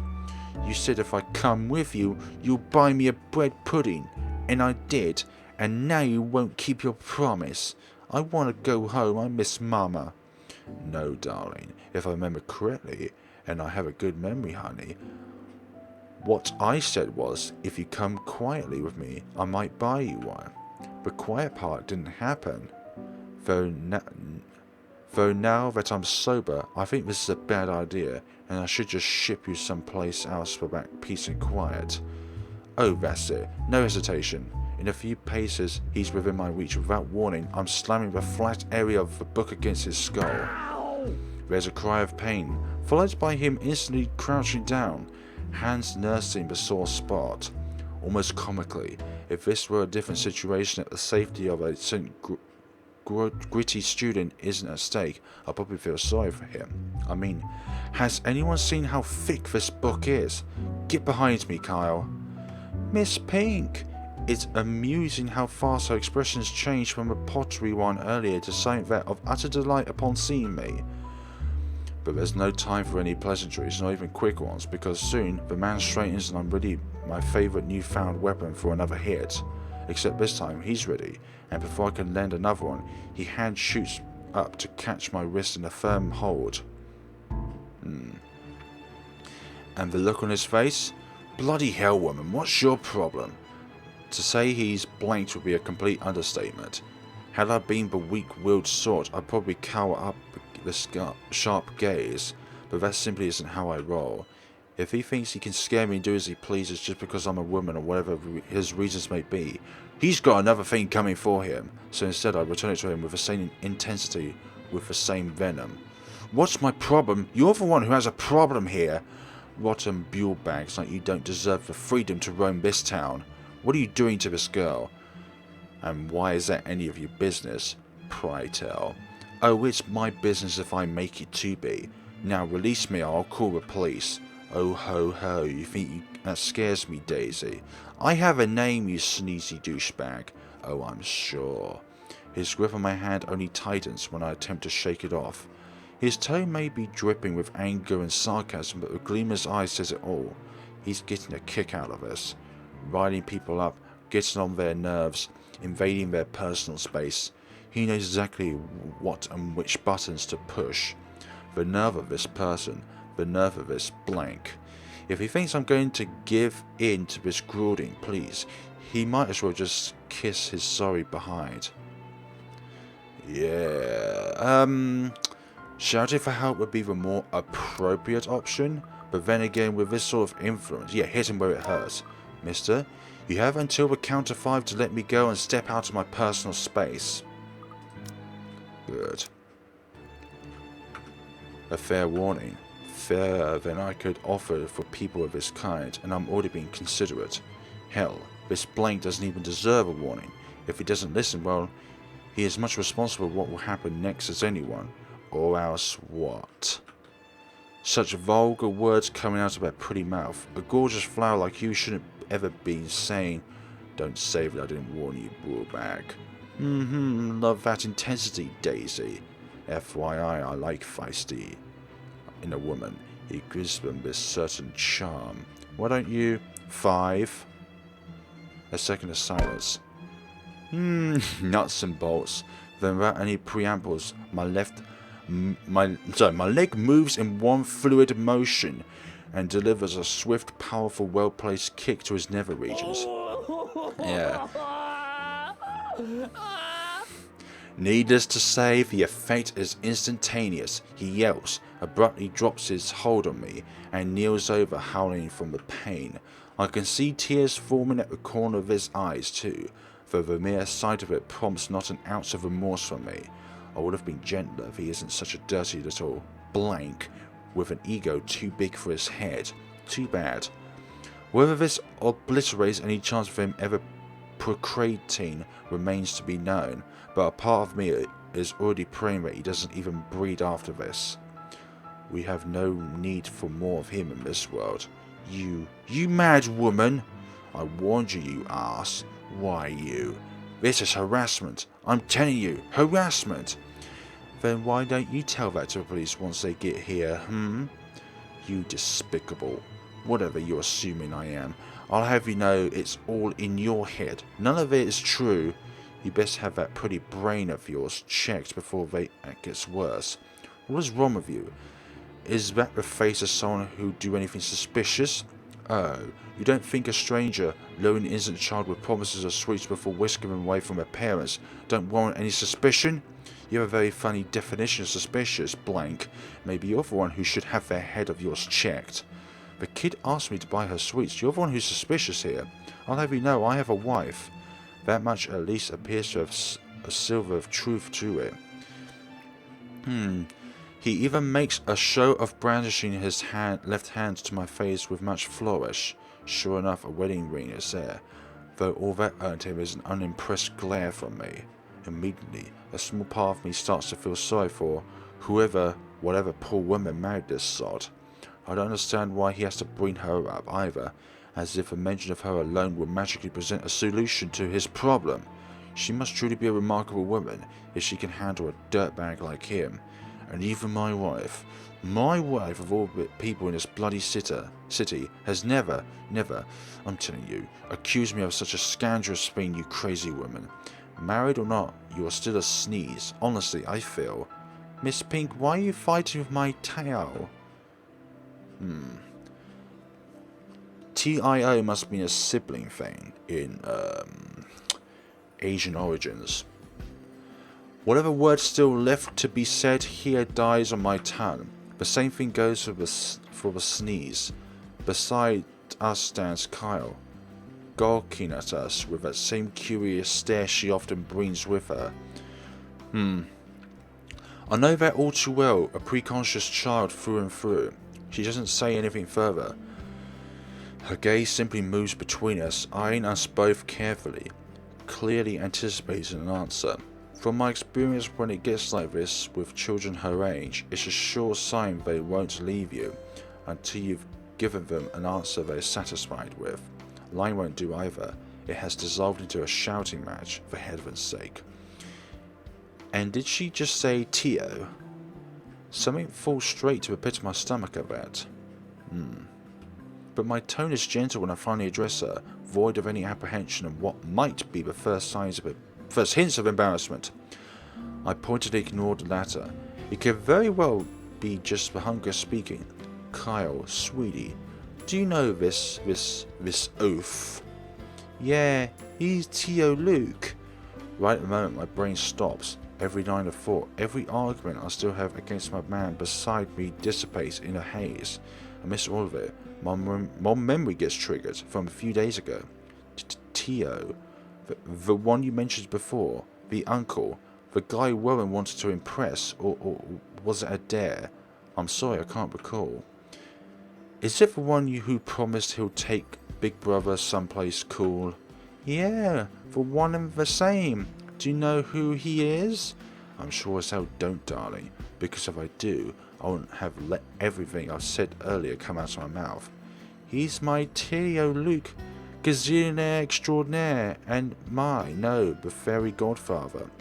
You said if I come with you, you'll buy me a bread pudding. And I did. And now you won't keep your promise. I want to go home. I miss Mama. No, darling. If I remember correctly, and I have a good memory, honey, what I said was, if you come quietly with me, I might buy you one. The quiet part didn't happen. Though now that I'm sober, I think this is a bad idea, and I should just ship you someplace else for that peace and quiet. Oh, that's it. No hesitation. In a few paces, he's within my reach. Without warning, I'm slamming the flat area of the book against his skull. There's a cry of pain, followed by him instantly crouching down, hands nursing the sore spot. Almost comically, if this were a different situation, that the safety of a gritty student isn't at stake, I'd probably feel sorry for him. I mean, has anyone seen how thick this book is? Get behind me, Kyle. Miss Pink! It's amusing how fast her expressions changed from a pottery one earlier to something that of utter delight upon seeing me. But there's no time for any pleasantries, not even quick ones, because soon the man straightens and I'm ready my favourite newfound weapon for another hit. Except this time he's ready, and before I can lend another one, he hand shoots up to catch my wrist in a firm hold. And the look on his face? Bloody hell, woman, what's your problem? To say he's blanked would be a complete understatement. Had I been the weak-willed sort, I'd probably cower up the sharp gaze, but that simply isn't how I roll. If he thinks he can scare me and do as he pleases just because I'm a woman or whatever his reasons may be, he's got another thing coming for him, so instead I return it to him with the same intensity, with the same venom. What's my problem? You're the one who has a problem here. Rotten mule bags like you don't deserve the freedom to roam this town. What are you doing to this girl? And why is that any of your business? Pray tell. Oh, it's my business if I make it to be. Now release me or I'll call the police. Oh ho ho, you think that scares me, Daisy? I have a name, you sneezy douchebag. Oh, I'm sure. His grip on my hand only tightens when I attempt to shake it off. His tone may be dripping with anger and sarcasm, but the gleam in his eyes says it all. He's getting a kick out of us. Riding people up, getting on their nerves, invading their personal space. He knows exactly what and which buttons to push. The nerve of this person, the nerve of this blank. If he thinks I'm going to give in to this grooding, please, he might as well just kiss his sorry behind. Yeah, shouting for help would be the more appropriate option, but then again, with this sort of influence, yeah, hit him where it hurts. Mister, you have until the count of 5 to let me go and step out of my personal space. Good. A fair warning. Fairer than I could offer for people of this kind, and I'm already being considerate. Hell, this blank doesn't even deserve a warning. If he doesn't listen, well, he is much responsible for what will happen next as anyone. Or else what? Such vulgar words coming out of that pretty mouth. A gorgeous flower like you shouldn't ever be saying, "Don't say that I didn't warn you, bullbag." Love that intensity, Daisy. FYI, I like feisty. In a woman, he gives them this certain charm. Why don't you? 5. A second of silence. Nuts and bolts. Then without any preambles, my leg moves in one fluid motion and delivers a swift, powerful, well-placed kick to his nether regions. Yeah. Needless to say, the effect is instantaneous. He yells, abruptly drops his hold on me, and kneels over, howling from the pain. I can see tears forming at the corner of his eyes too, though the mere sight of it prompts not an ounce of remorse from me. I would have been gentler if he isn't such a dirty little blank with an ego too big for his head. Too bad. Whether this obliterates any chance of him ever procreating remains to be known, but a part of me is already praying that he doesn't even breed after this. We have no need for more of him in this world. You mad woman! I warned you, you ass. Why you? This is harassment. I'm telling you, harassment. Then why don't you tell that to the police once they get here, You despicable. Whatever you're assuming I am, I'll have you know it's all in your head. None of it is true. You best have that pretty brain of yours checked before it gets worse. What is wrong with you? Is that the face of someone who'd do anything suspicious? Oh, you don't think a stranger, luring an innocent child with promises of sweets before whisking them away from their parents, don't warrant any suspicion? You have a very funny definition of suspicious, blank. Maybe you're the one who should have that head of yours checked. The kid asked me to buy her sweets. You're the one who's suspicious here. I'll have you know I have a wife. That much at least appears to have a silver of truth to it. He even makes a show of brandishing his left hand to my face with much flourish. Sure enough, a wedding ring is there, though all that earned him is an unimpressed glare from me. Immediately, a small part of me starts to feel sorry for whatever poor woman married this sod. I don't understand why he has to bring her up either, as if a mention of her alone would magically present a solution to his problem. She must truly be a remarkable woman if she can handle a dirtbag like him. And even my wife of all people in this bloody city, has never, I'm telling you, accused me of such a scandalous thing, you crazy woman. Married or not, you are still a sneeze. Honestly, I feel. Miss Pink, why are you fighting with my tail? TIO must be a sibling thing in Asian origins. Whatever word still left to be said here dies on my tongue. The same thing goes for the sneeze. Beside us stands Kyle, gawking at us with that same curious stare she often brings with her. I know that all too well, a preconscious child through and through. She doesn't say anything further. Her gaze simply moves between us, eyeing us both carefully, clearly anticipating an answer. From my experience, when it gets like this with children her age, it's a sure sign they won't leave you until you've given them an answer they're satisfied with. Lying won't do either. It has dissolved into a shouting match, for heaven's sake. And did she just say Tio? Something falls straight to the pit of my stomach at that. But my tone is gentle when I finally address her, void of any apprehension of what might be the first hints of embarrassment. I pointedly ignored the latter. It could very well be just the hunger speaking. Kyle, sweetie, do you know this oaf? Yeah, he's Tio Luke. Right at the moment my brain stops. Every line of thought, every argument I still have against my man beside me dissipates in a haze. Amidst all of it, my memory gets triggered from a few days ago. Tio, the one you mentioned before, the uncle, the guy Warren wanted to impress, or was it a dare? I'm sorry, I can't recall. Is it the one who promised he'll take Big Brother someplace cool? Yeah, the one and the same. Do you know who he is? I'm sure as hell don't, darling, because if I do, I wouldn't have let everything I've said earlier come out of my mouth. He's my Tio Luke, gazillionaire extraordinaire, and the fairy godfather.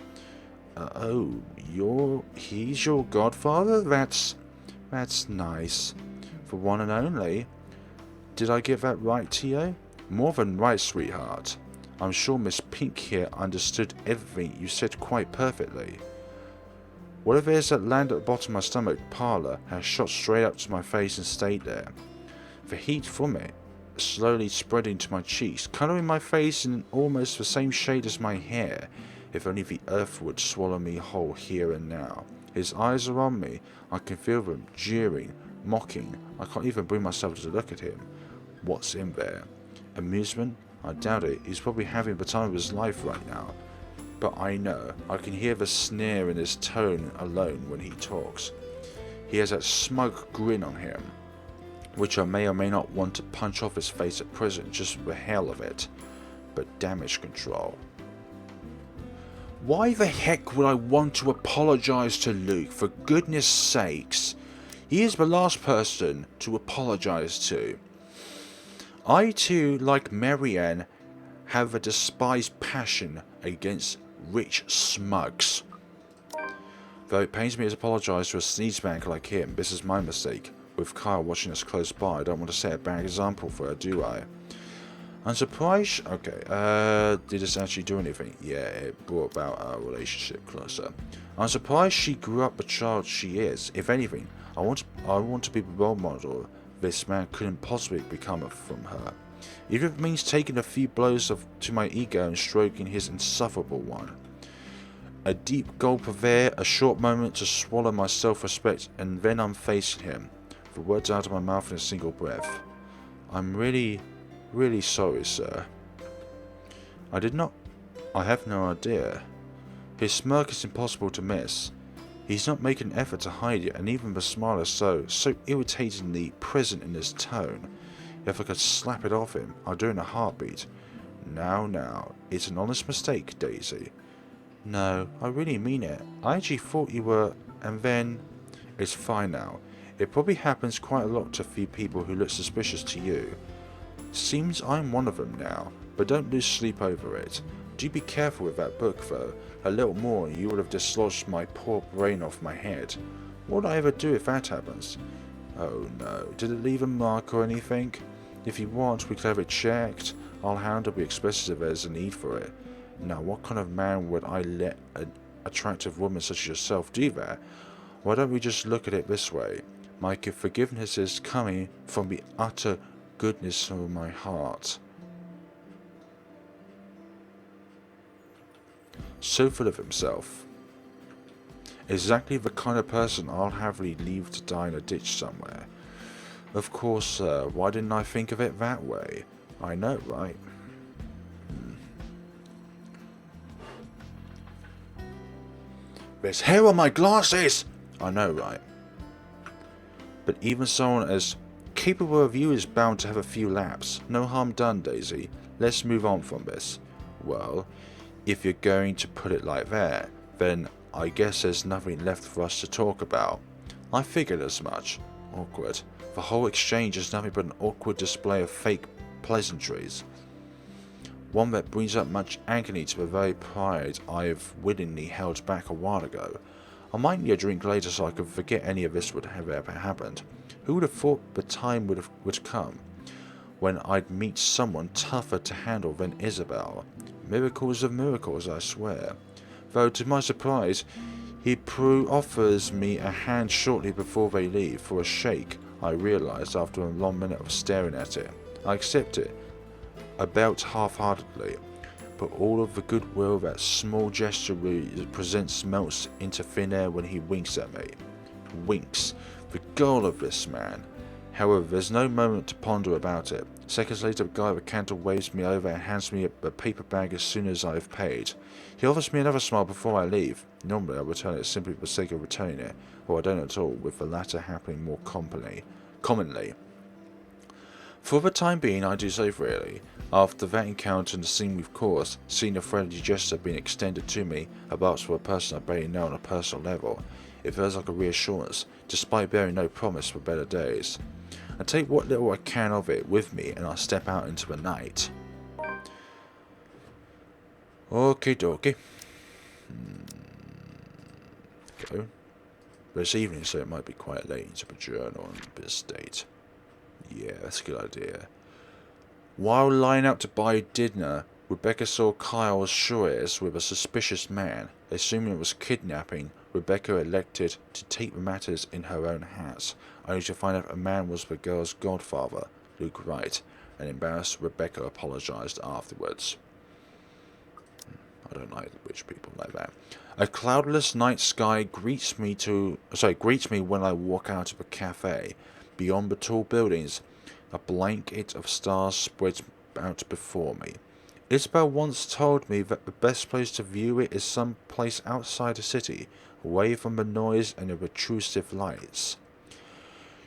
He's your godfather? That's nice. For one and only. Did I get that right, Tio? More than right, sweetheart. I'm sure Miss Pink here understood everything you said quite perfectly. Whatever it is that landed at the bottom of my stomach parlour has shot straight up to my face and stayed there. The heat from it slowly spreading to my cheeks, colouring my face in almost the same shade as my hair, If only the earth would swallow me whole here and now. His eyes are on me. I can feel them, jeering, mocking. I can't even bring myself to look at him. What's in there? Amusement? I doubt it. He's probably having the time of his life right now. But I know. I can hear the sneer in his tone alone when he talks. He has that smug grin on him, which I may or may not want to punch off his face at present just for the hell of it. But damage control. Why the heck would I want to apologise to Luke, for goodness sakes? He is the last person to apologise to. I too, like Marianne, have a despised passion against rich smugs. Though it pains me to apologise to a sneezebank like him, this is my mistake. With Kyle watching us close by, I don't want to set a bad example for her, do I? I'm surprised. Okay, did this actually do anything? Yeah, it brought about our relationship closer. I'm surprised she grew up the child she is. If anything, I want to be the role model this man couldn't possibly become from her. Even if it means taking a few blows to my ego and stroking his insufferable one. A deep gulp of air, a short moment to swallow my self-respect, and then I'm facing him. The words out of my mouth in a single breath. I'm really sorry, sir. I have no idea. His smirk is impossible to miss. He's not making an effort to hide it, and even the smile is so irritatingly present in his tone. If I could slap it off him, I'd do it in a heartbeat. Now, it's an honest mistake, Daisy. No, I really mean it. I actually thought you were, and then... It's fine now. It probably happens quite a lot to a few people who look suspicious to you. Seems I'm one of them now, but don't lose sleep over it. Do be careful with that book, though. A little more and you would have dislodged my poor brain off my head. What would I ever do if that happens? Oh no, did it leave a mark or anything? If you want, we could have it checked. I'll handle the expenses if there's a need for it. Now, what kind of man would I let an attractive woman such as yourself do that? Why don't we just look at it this way? My forgiveness is coming from the utter goodness of my heart. So full of himself. Exactly the kind of person I'll happily leave to die in a ditch somewhere. Of course, why didn't I think of it that way? I know, right? There's hair on my glasses! I know, right? But even someone as capable of you is bound to have a few laps. No harm done, Daisy. Let's move on from this. Well, if you're going to put it like that, then I guess there's nothing left for us to talk about. I figured as much. Awkward. The whole exchange is nothing but an awkward display of fake pleasantries. One that brings up much agony to the very pride I have willingly held back a while ago. I might need a drink later so I could forget any of this would have ever happened. Who would have thought the time would come when I'd meet someone tougher to handle than Isabella? Miracles of miracles, I swear. Though to my surprise, he offers me a hand shortly before they leave. For a shake, I realised after a long minute of staring at it. I accept it, about half-heartedly, but all of the goodwill that small gesture presents melts into thin air when he winks at me. Winks. The goal of this man. However, there's no moment to ponder about it. Seconds later, the guy with the candle waves me over and hands me a paper bag as soon as I've paid. He offers me another smile before I leave. Normally I return it simply for the sake of returning it, or I don't at all, with the latter happening more commonly. For the time being, I do so freely. After that encounter and the scene we've caused, seeing a friendly gesture being extended to me, perhaps for a person I barely know on a personal level, it feels like a reassurance, despite bearing no promise for better days. I take what little I can of it with me and I step out into the night. Okie dokie. Go. But it's evening, so it might be quite late into the journal on this date. Yeah, that's a good idea. While lying out to buy dinner, Rebecca saw Kyle Shares with a suspicious man. Assuming it was kidnapping, Rebecca elected to take the matters in her own hands, only to find out the man was the girl's godfather, Luke Wright, and embarrassed Rebecca apologized afterwards. I don't like rich people like that. A cloudless night sky greets me when I walk out of a cafe. Beyond the tall buildings, a blanket of stars spreads out before me. Isabel once told me that the best place to view it is some place outside the city, away from the noise and the obtrusive lights.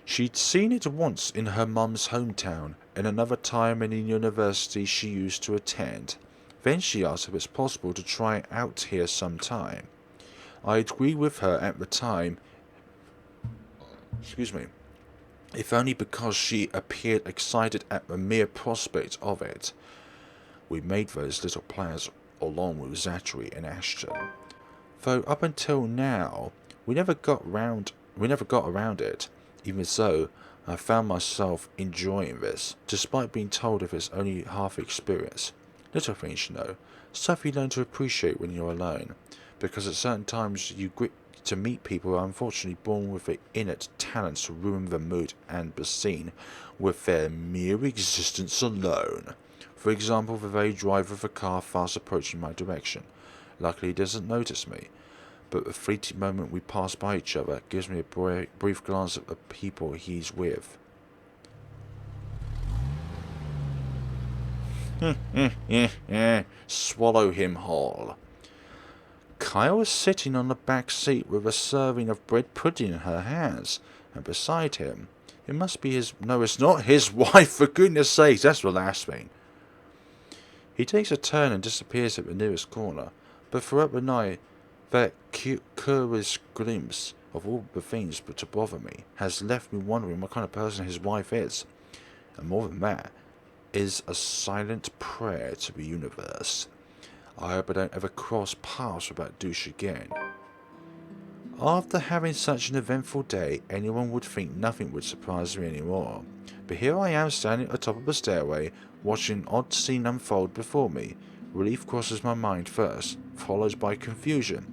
She'd seen it once in her mum's hometown, and another time in the university she used to attend. Then she asked if it's possible to try it out here sometime. I agreed with her at the time, if only because she appeared excited at the mere prospect of it. We made those little plans along with Zachery and Ashton, though up until now we never got around it. Even so, I found myself enjoying this, despite being told if it's only half experience. Little things, stuff you learn to appreciate when you're alone, because at certain times you get to meet people who are unfortunately born with the innate talent to ruin the mood and the scene with their mere existence alone. For example, the very driver of a car fast approaching my direction. Luckily he doesn't notice me, but the fleeting moment we pass by each other gives me a brief glance at the people he's with. Swallow him whole. Kyle was sitting on the back seat with a serving of bread pudding in her hands, and beside him, it must be his... No, it's not his wife, for goodness sake, that's the last thing. He takes a turn and disappears at the nearest corner, but throughout the night, that curious glimpse of all the things but to bother me has left me wondering what kind of person his wife is, and more than that, is a silent prayer to the universe. I hope I don't ever cross paths with that douche again. After having such an eventful day, anyone would think nothing would surprise me anymore. But here I am standing at the top of the stairway, watching an odd scene unfold before me. Relief crosses my mind first, followed by confusion.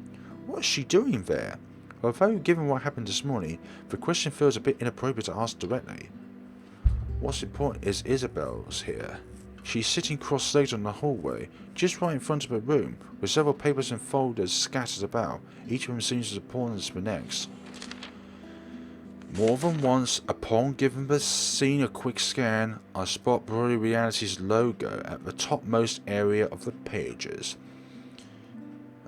What is she doing there? Although, given what happened this morning, the question feels a bit inappropriate to ask directly. What's important is Isabel's here. She's sitting cross-legged on the hallway, just right in front of her room, with several papers and folders scattered about. Each of them seems as important as the next. More than once, upon giving the scene a quick scan, I spot Broadway Reality's logo at the topmost area of the pages.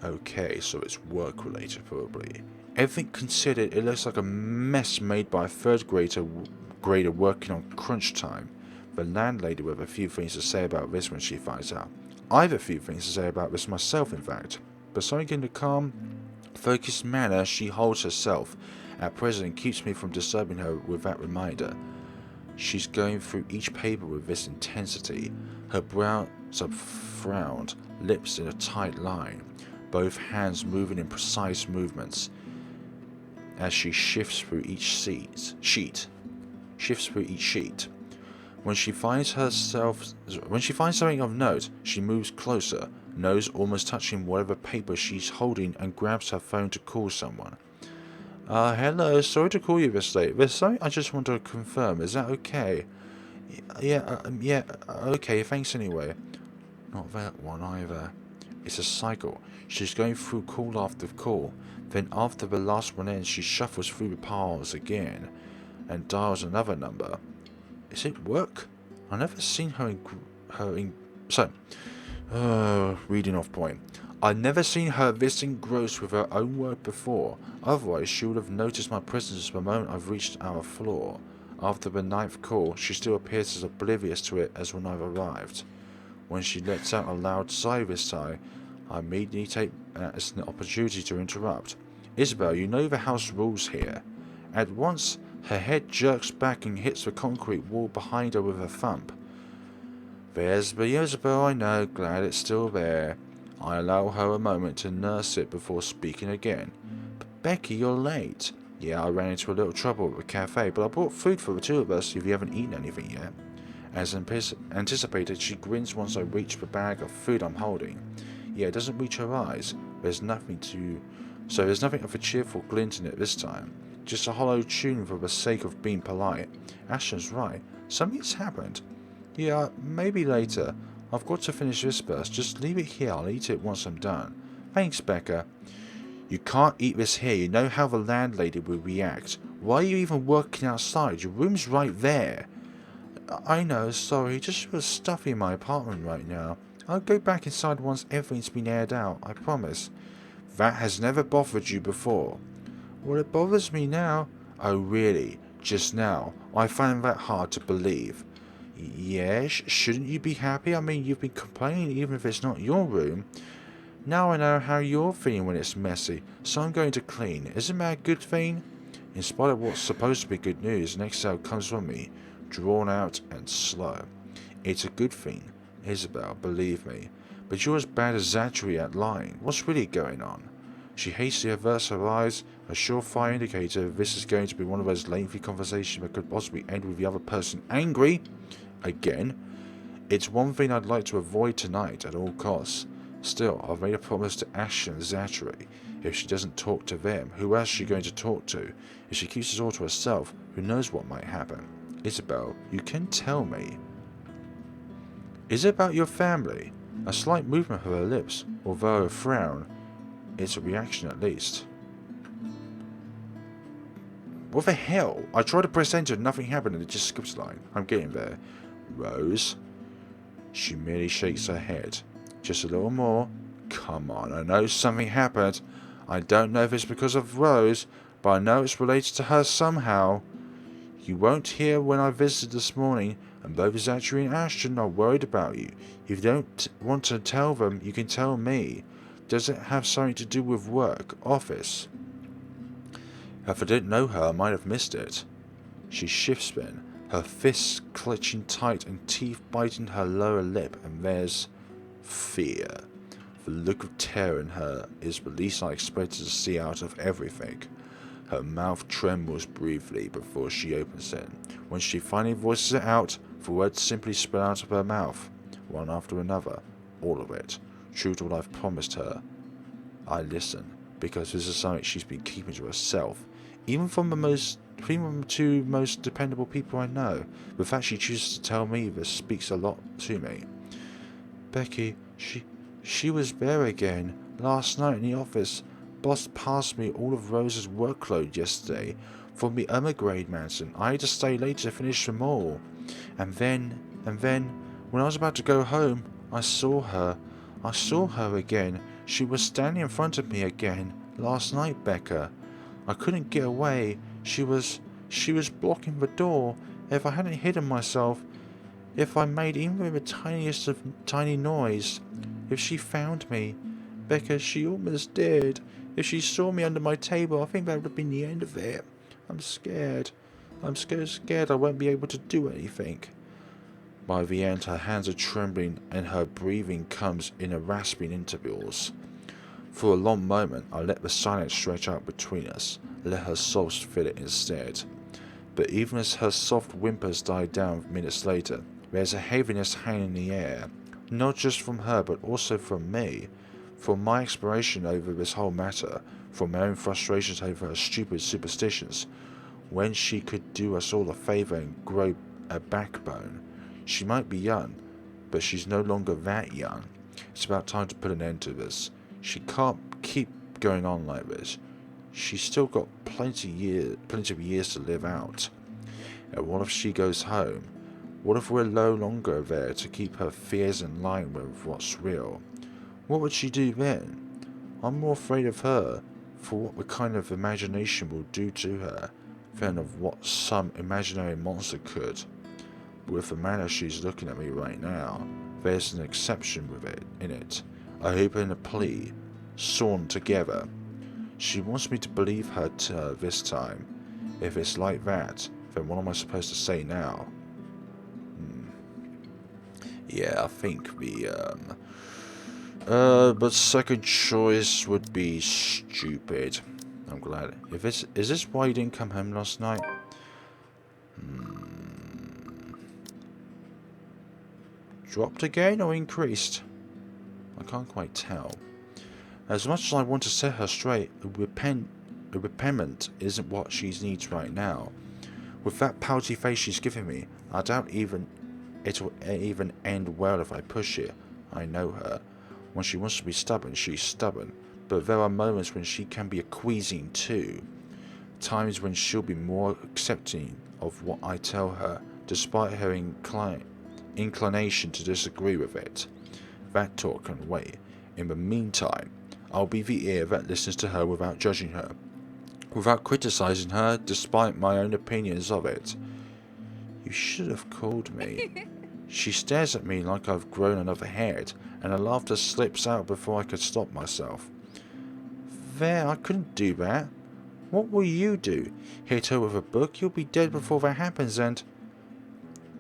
Okay, so it's work-related probably. Everything considered, it looks like a mess made by a third grader working on crunch time. The landlady will have a few things to say about this when she finds out. I have a few things to say about this myself, in fact. But something in the calm, focused manner she holds herself at present keeps me from disturbing her with that reminder. She's going through each paper with this intensity, her brows are frowned, lips in a tight line, both hands moving in precise movements as she shifts through each sheet. When she finds something of note, she moves closer, nose almost touching whatever paper she's holding, and grabs her phone to call someone. Hello, sorry to call you this late. There's something I just want to confirm. Is that okay? Yeah, okay, thanks anyway. Not that one either. It's a cycle. She's going through call after call. Then after the last one ends, she shuffles through the piles again and dials another number. Is it work? I've never seen her reading off point. I've never seen her this engrossed with her own work before. Otherwise, she would have noticed my presence the moment I've reached our floor. After the 9th call, she still appears as oblivious to it as when I've arrived. When she lets out a loud sigh this time, I immediately take that as an opportunity to interrupt. Isabel, you know the house rules here. At once, her head jerks back and hits the concrete wall behind her with a thump. There's the Isabel I know, glad it's still there. I allow her a moment to nurse it before speaking again. But Becky, you're late. Yeah, I ran into a little trouble at the cafe, but I brought food for the two of us if you haven't eaten anything yet. As anticipated, she grins once I reach the bag of food I'm holding. Yeah, it doesn't reach her eyes. There's nothing of a cheerful glint in it this time. Just a hollow tune for the sake of being polite. Ashton's right. Something's happened. Yeah, maybe later. I've got to finish this first. Just leave it here. I'll eat it once I'm done. Thanks, Becca. You can't eat this here. You know how the landlady will react. Why are you even working outside? Your room's right there. I know, sorry. Just feels stuffy in my apartment right now. I'll go back inside once everything's been aired out. I promise. That has never bothered you before. Well, it bothers me now. Oh, really? Just now? I find that hard to believe. Yes, shouldn't you be happy? I mean, you've been complaining even if it's not your room. Now I know how you're feeling when it's messy, so I'm going to clean. Isn't that a good thing? In spite of what's supposed to be good news, an exhale comes from me, drawn out and slow. It's a good thing, Isabel, believe me. But you're as bad as Zachery at lying. What's really going on? She hastily averts her eyes, a surefire indicator this is going to be one of those lengthy conversations that could possibly end with the other person angry. Again. It's one thing I'd like to avoid tonight at all costs. Still, I've made a promise to Ashley and Zachery. If she doesn't talk to them, who else is she going to talk to? If she keeps it all to herself, who knows what might happen? Isabel, you can tell me. Is it about your family? A slight movement of her lips, although a frown. It's a reaction at least. What the hell? I tried to press enter and nothing happened and it just skips a line. I'm getting there. Rose? She merely shakes her head. Just a little more. Come on, I know something happened. I don't know if it's because of Rose, but I know it's related to her somehow. You weren't here when I visited this morning, and both Zachery and Ashton are worried about you. If you don't want to tell them, you can tell me. Does it have something to do with work, office? If I didn't know her, I might have missed it. She shifts then, her fists clutching tight and teeth biting her lower lip, and there's fear. The look of terror in her is the least I expected to see out of everything. Her mouth trembles briefly before she opens it. When she finally voices it out, the words simply spill out of her mouth, one after another, all of it, true to what I've promised her. I listen, because this is something she's been keeping to herself, even from the two most dependable people I know. The fact she chooses to tell me this speaks a lot to me. Becky, she was there again, last night in the office. Boss passed me all of Rose's workload yesterday from the Ermengarde Mansion. I had to stay late to finish them all. And then, when I was about to go home, I saw her. I saw her again. She was standing in front of me again, last night, Becca. I couldn't get away. She was blocking the door. If I hadn't hidden myself, if I made even the tiniest of tiny noise, if she found me, Becca, she almost did. If she saw me under my table, I think that would have been the end of it. I'm scared. I'm scared I won't be able to do anything. By the end, her hands are trembling and her breathing comes in rasping intervals. For a long moment, I let the silence stretch out between us, let her sobs fill it instead. But even as her soft whimpers die down minutes later, there's a heaviness hanging in the air, not just from her but also from me. From my exploration over this whole matter, from my own frustrations over her stupid superstitions, when she could do us all a favour and grow a backbone. She might be young, but she's no longer that young. It's about time to put an end to this. She can't keep going on like this. She's still got plenty of years to live out. And what if she goes home? What if we're no longer there to keep her fears in line with what's real? What would she do then? I'm more afraid of her, for what the kind of imagination will do to her, than of what some imaginary monster could. But with the manner she's looking at me right now, there's an exception in it. A hope and a plea, sawn together. She wants me to believe her this time. If it's like that, then what am I supposed to say now? Yeah, I think but second choice would be stupid. I'm glad. Is this why you didn't come home last night? Dropped again or increased? I can't quite tell. As much as I want to set her straight, a repayment isn't what she needs right now. With that pouty face she's giving me, I doubt even it'll even end well if I push it. I know her. When she wants to be stubborn, she's stubborn. But there are moments when she can be a cuisine too. Times when she'll be more accepting of what I tell her, despite her inclination to disagree with it. That talk can wait. In the meantime, I'll be the ear that listens to her without judging her, without criticizing her despite my own opinions of it. You should have called me. She stares at me like I've grown another head, and her laughter slips out before I could stop myself. There, I couldn't do that. What will you do? Hit her with a book? You'll be dead before that happens, and...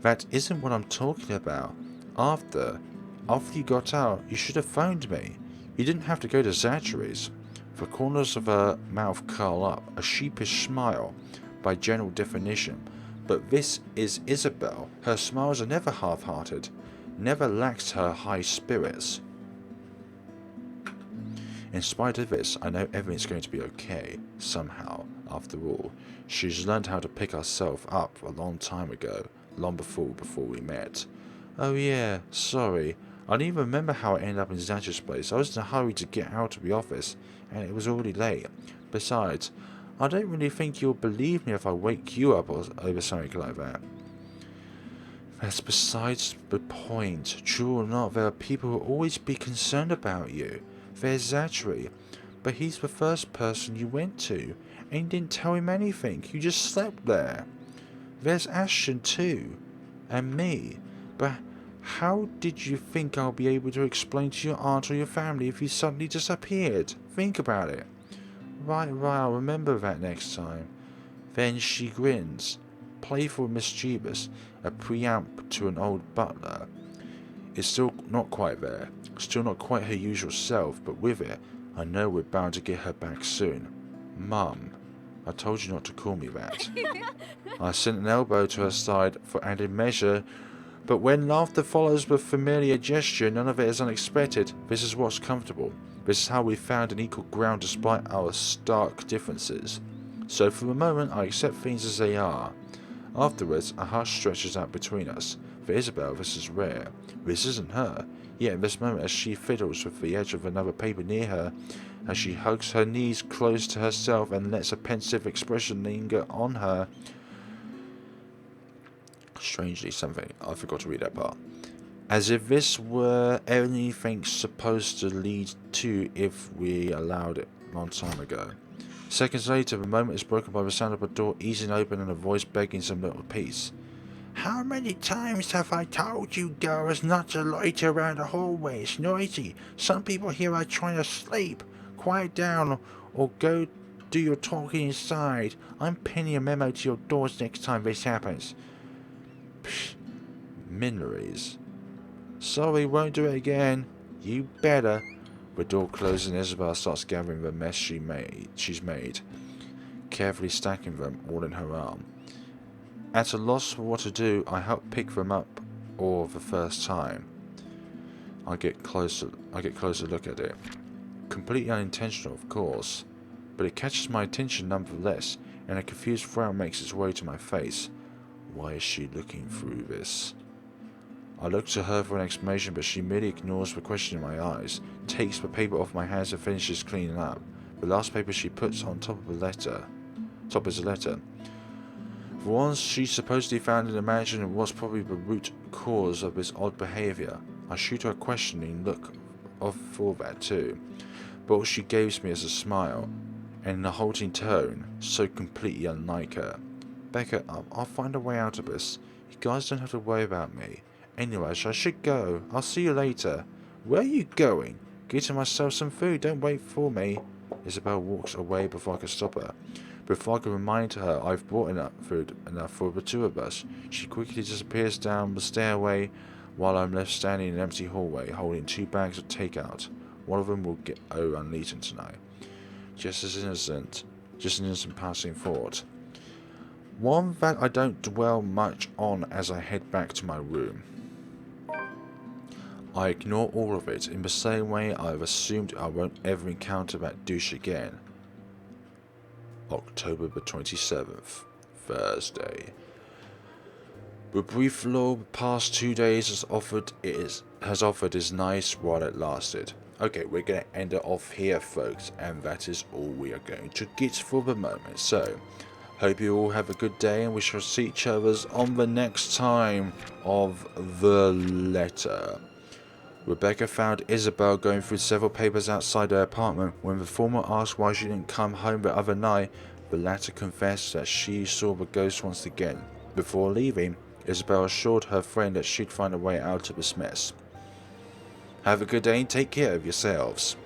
That isn't what I'm talking about. After you got out, you should have phoned me. You didn't have to go to Zachery's. The corners of her mouth curl up, a sheepish smile, by general definition. But this is Isabel. Her smiles are never half-hearted, never lacks her high spirits. In spite of this, I know everything's going to be okay, somehow, after all. She's learned how to pick herself up a long time ago, long before we met. Oh yeah, sorry. I don't even remember how I ended up in Zachery's place. I was in a hurry to get out of the office, and it was already late. Besides, I don't really think you'll believe me if I wake you up over something like that. That's besides the point. True or not, there are people who will always be concerned about you. There's Zachery, but he's the first person you went to, and you didn't tell him anything. You just slept there. There's Ashton too, and me. But how did you think I'll be able to explain to your aunt or your family if you suddenly disappeared? Think about it. Right, I'll remember that next time. Then she grins, playful and mischievous, a preamp to an old butler. It's still not quite there, still not quite her usual self, but with it, I know we're bound to get her back soon. Mum, I told you not to call me that. I sent an elbow to her side for added measure, but when laughter follows with familiar gesture, none of it is unexpected. This is what's comfortable. This is how we found an equal ground despite our stark differences. So for the moment, I accept things as they are. Afterwards, a hush stretches out between us. For Isabel, this is rare. This isn't her. Yet in this moment, as she fiddles with the edge of another paper near her, as she hugs her knees close to herself and lets a pensive expression linger on her... Strangely, something. I forgot to read that part. As if this were anything supposed to lead to if we allowed it a long time ago. Seconds later, the moment is broken by the sound of a door easing open and a voice begging some little peace. How many times have I told you girls not to loiter around the hallway? It's noisy. Some people here are trying to sleep. Quiet down or go do your talking inside. I'm pinning a memo to your doors next time this happens. Psh, Minories. Sorry, won't do it again. You better. The door closes and Isabel starts gathering the mess she's made, carefully stacking them all in her arm. At a loss for what to do, I help pick them up all the first time. I get closer look at it. Completely unintentional, of course, but it catches my attention nonetheless, and a confused frown makes its way to my face. Why is she looking through this? I look to her for an explanation, but she merely ignores the question in my eyes, takes the paper off my hands and finishes cleaning up. The last paper she puts on top is a letter. The one she supposedly found in the mansion was probably the root cause of this odd behaviour. I shoot her a questioning look for that too, but all she gives me is a smile, and in a halting tone, so completely unlike her. Becca, I'll find a way out of this. You guys don't have to worry about me. Anyways, I should go. I'll see you later. Where are you going? Getting myself some food. Don't wait for me. Isabel walks away before I can stop her. Before I can remind her I've brought enough food for the two of us, she quickly disappears down the stairway while I'm left standing in an empty hallway holding 2 bags of takeout. One of them will go uneaten tonight. Just an innocent passing thought. One that I don't dwell much on as I head back to my room. I ignore all of it in the same way I've assumed I won't ever encounter that douche again. October the 27th, Thursday. The brief lull past 2 days has offered is nice while it lasted. Okay, we're going to end it off here, folks, and that is all we are going to get for the moment. So, hope you all have a good day, and we shall see each other on the next time of The Letter. Rebecca found Isabel going through several papers outside her apartment. When the former asked why she didn't come home the other night, the latter confessed that she saw the ghost once again. Before leaving, Isabel assured her friend that she'd find a way out of this mess. Have a good day and take care of yourselves.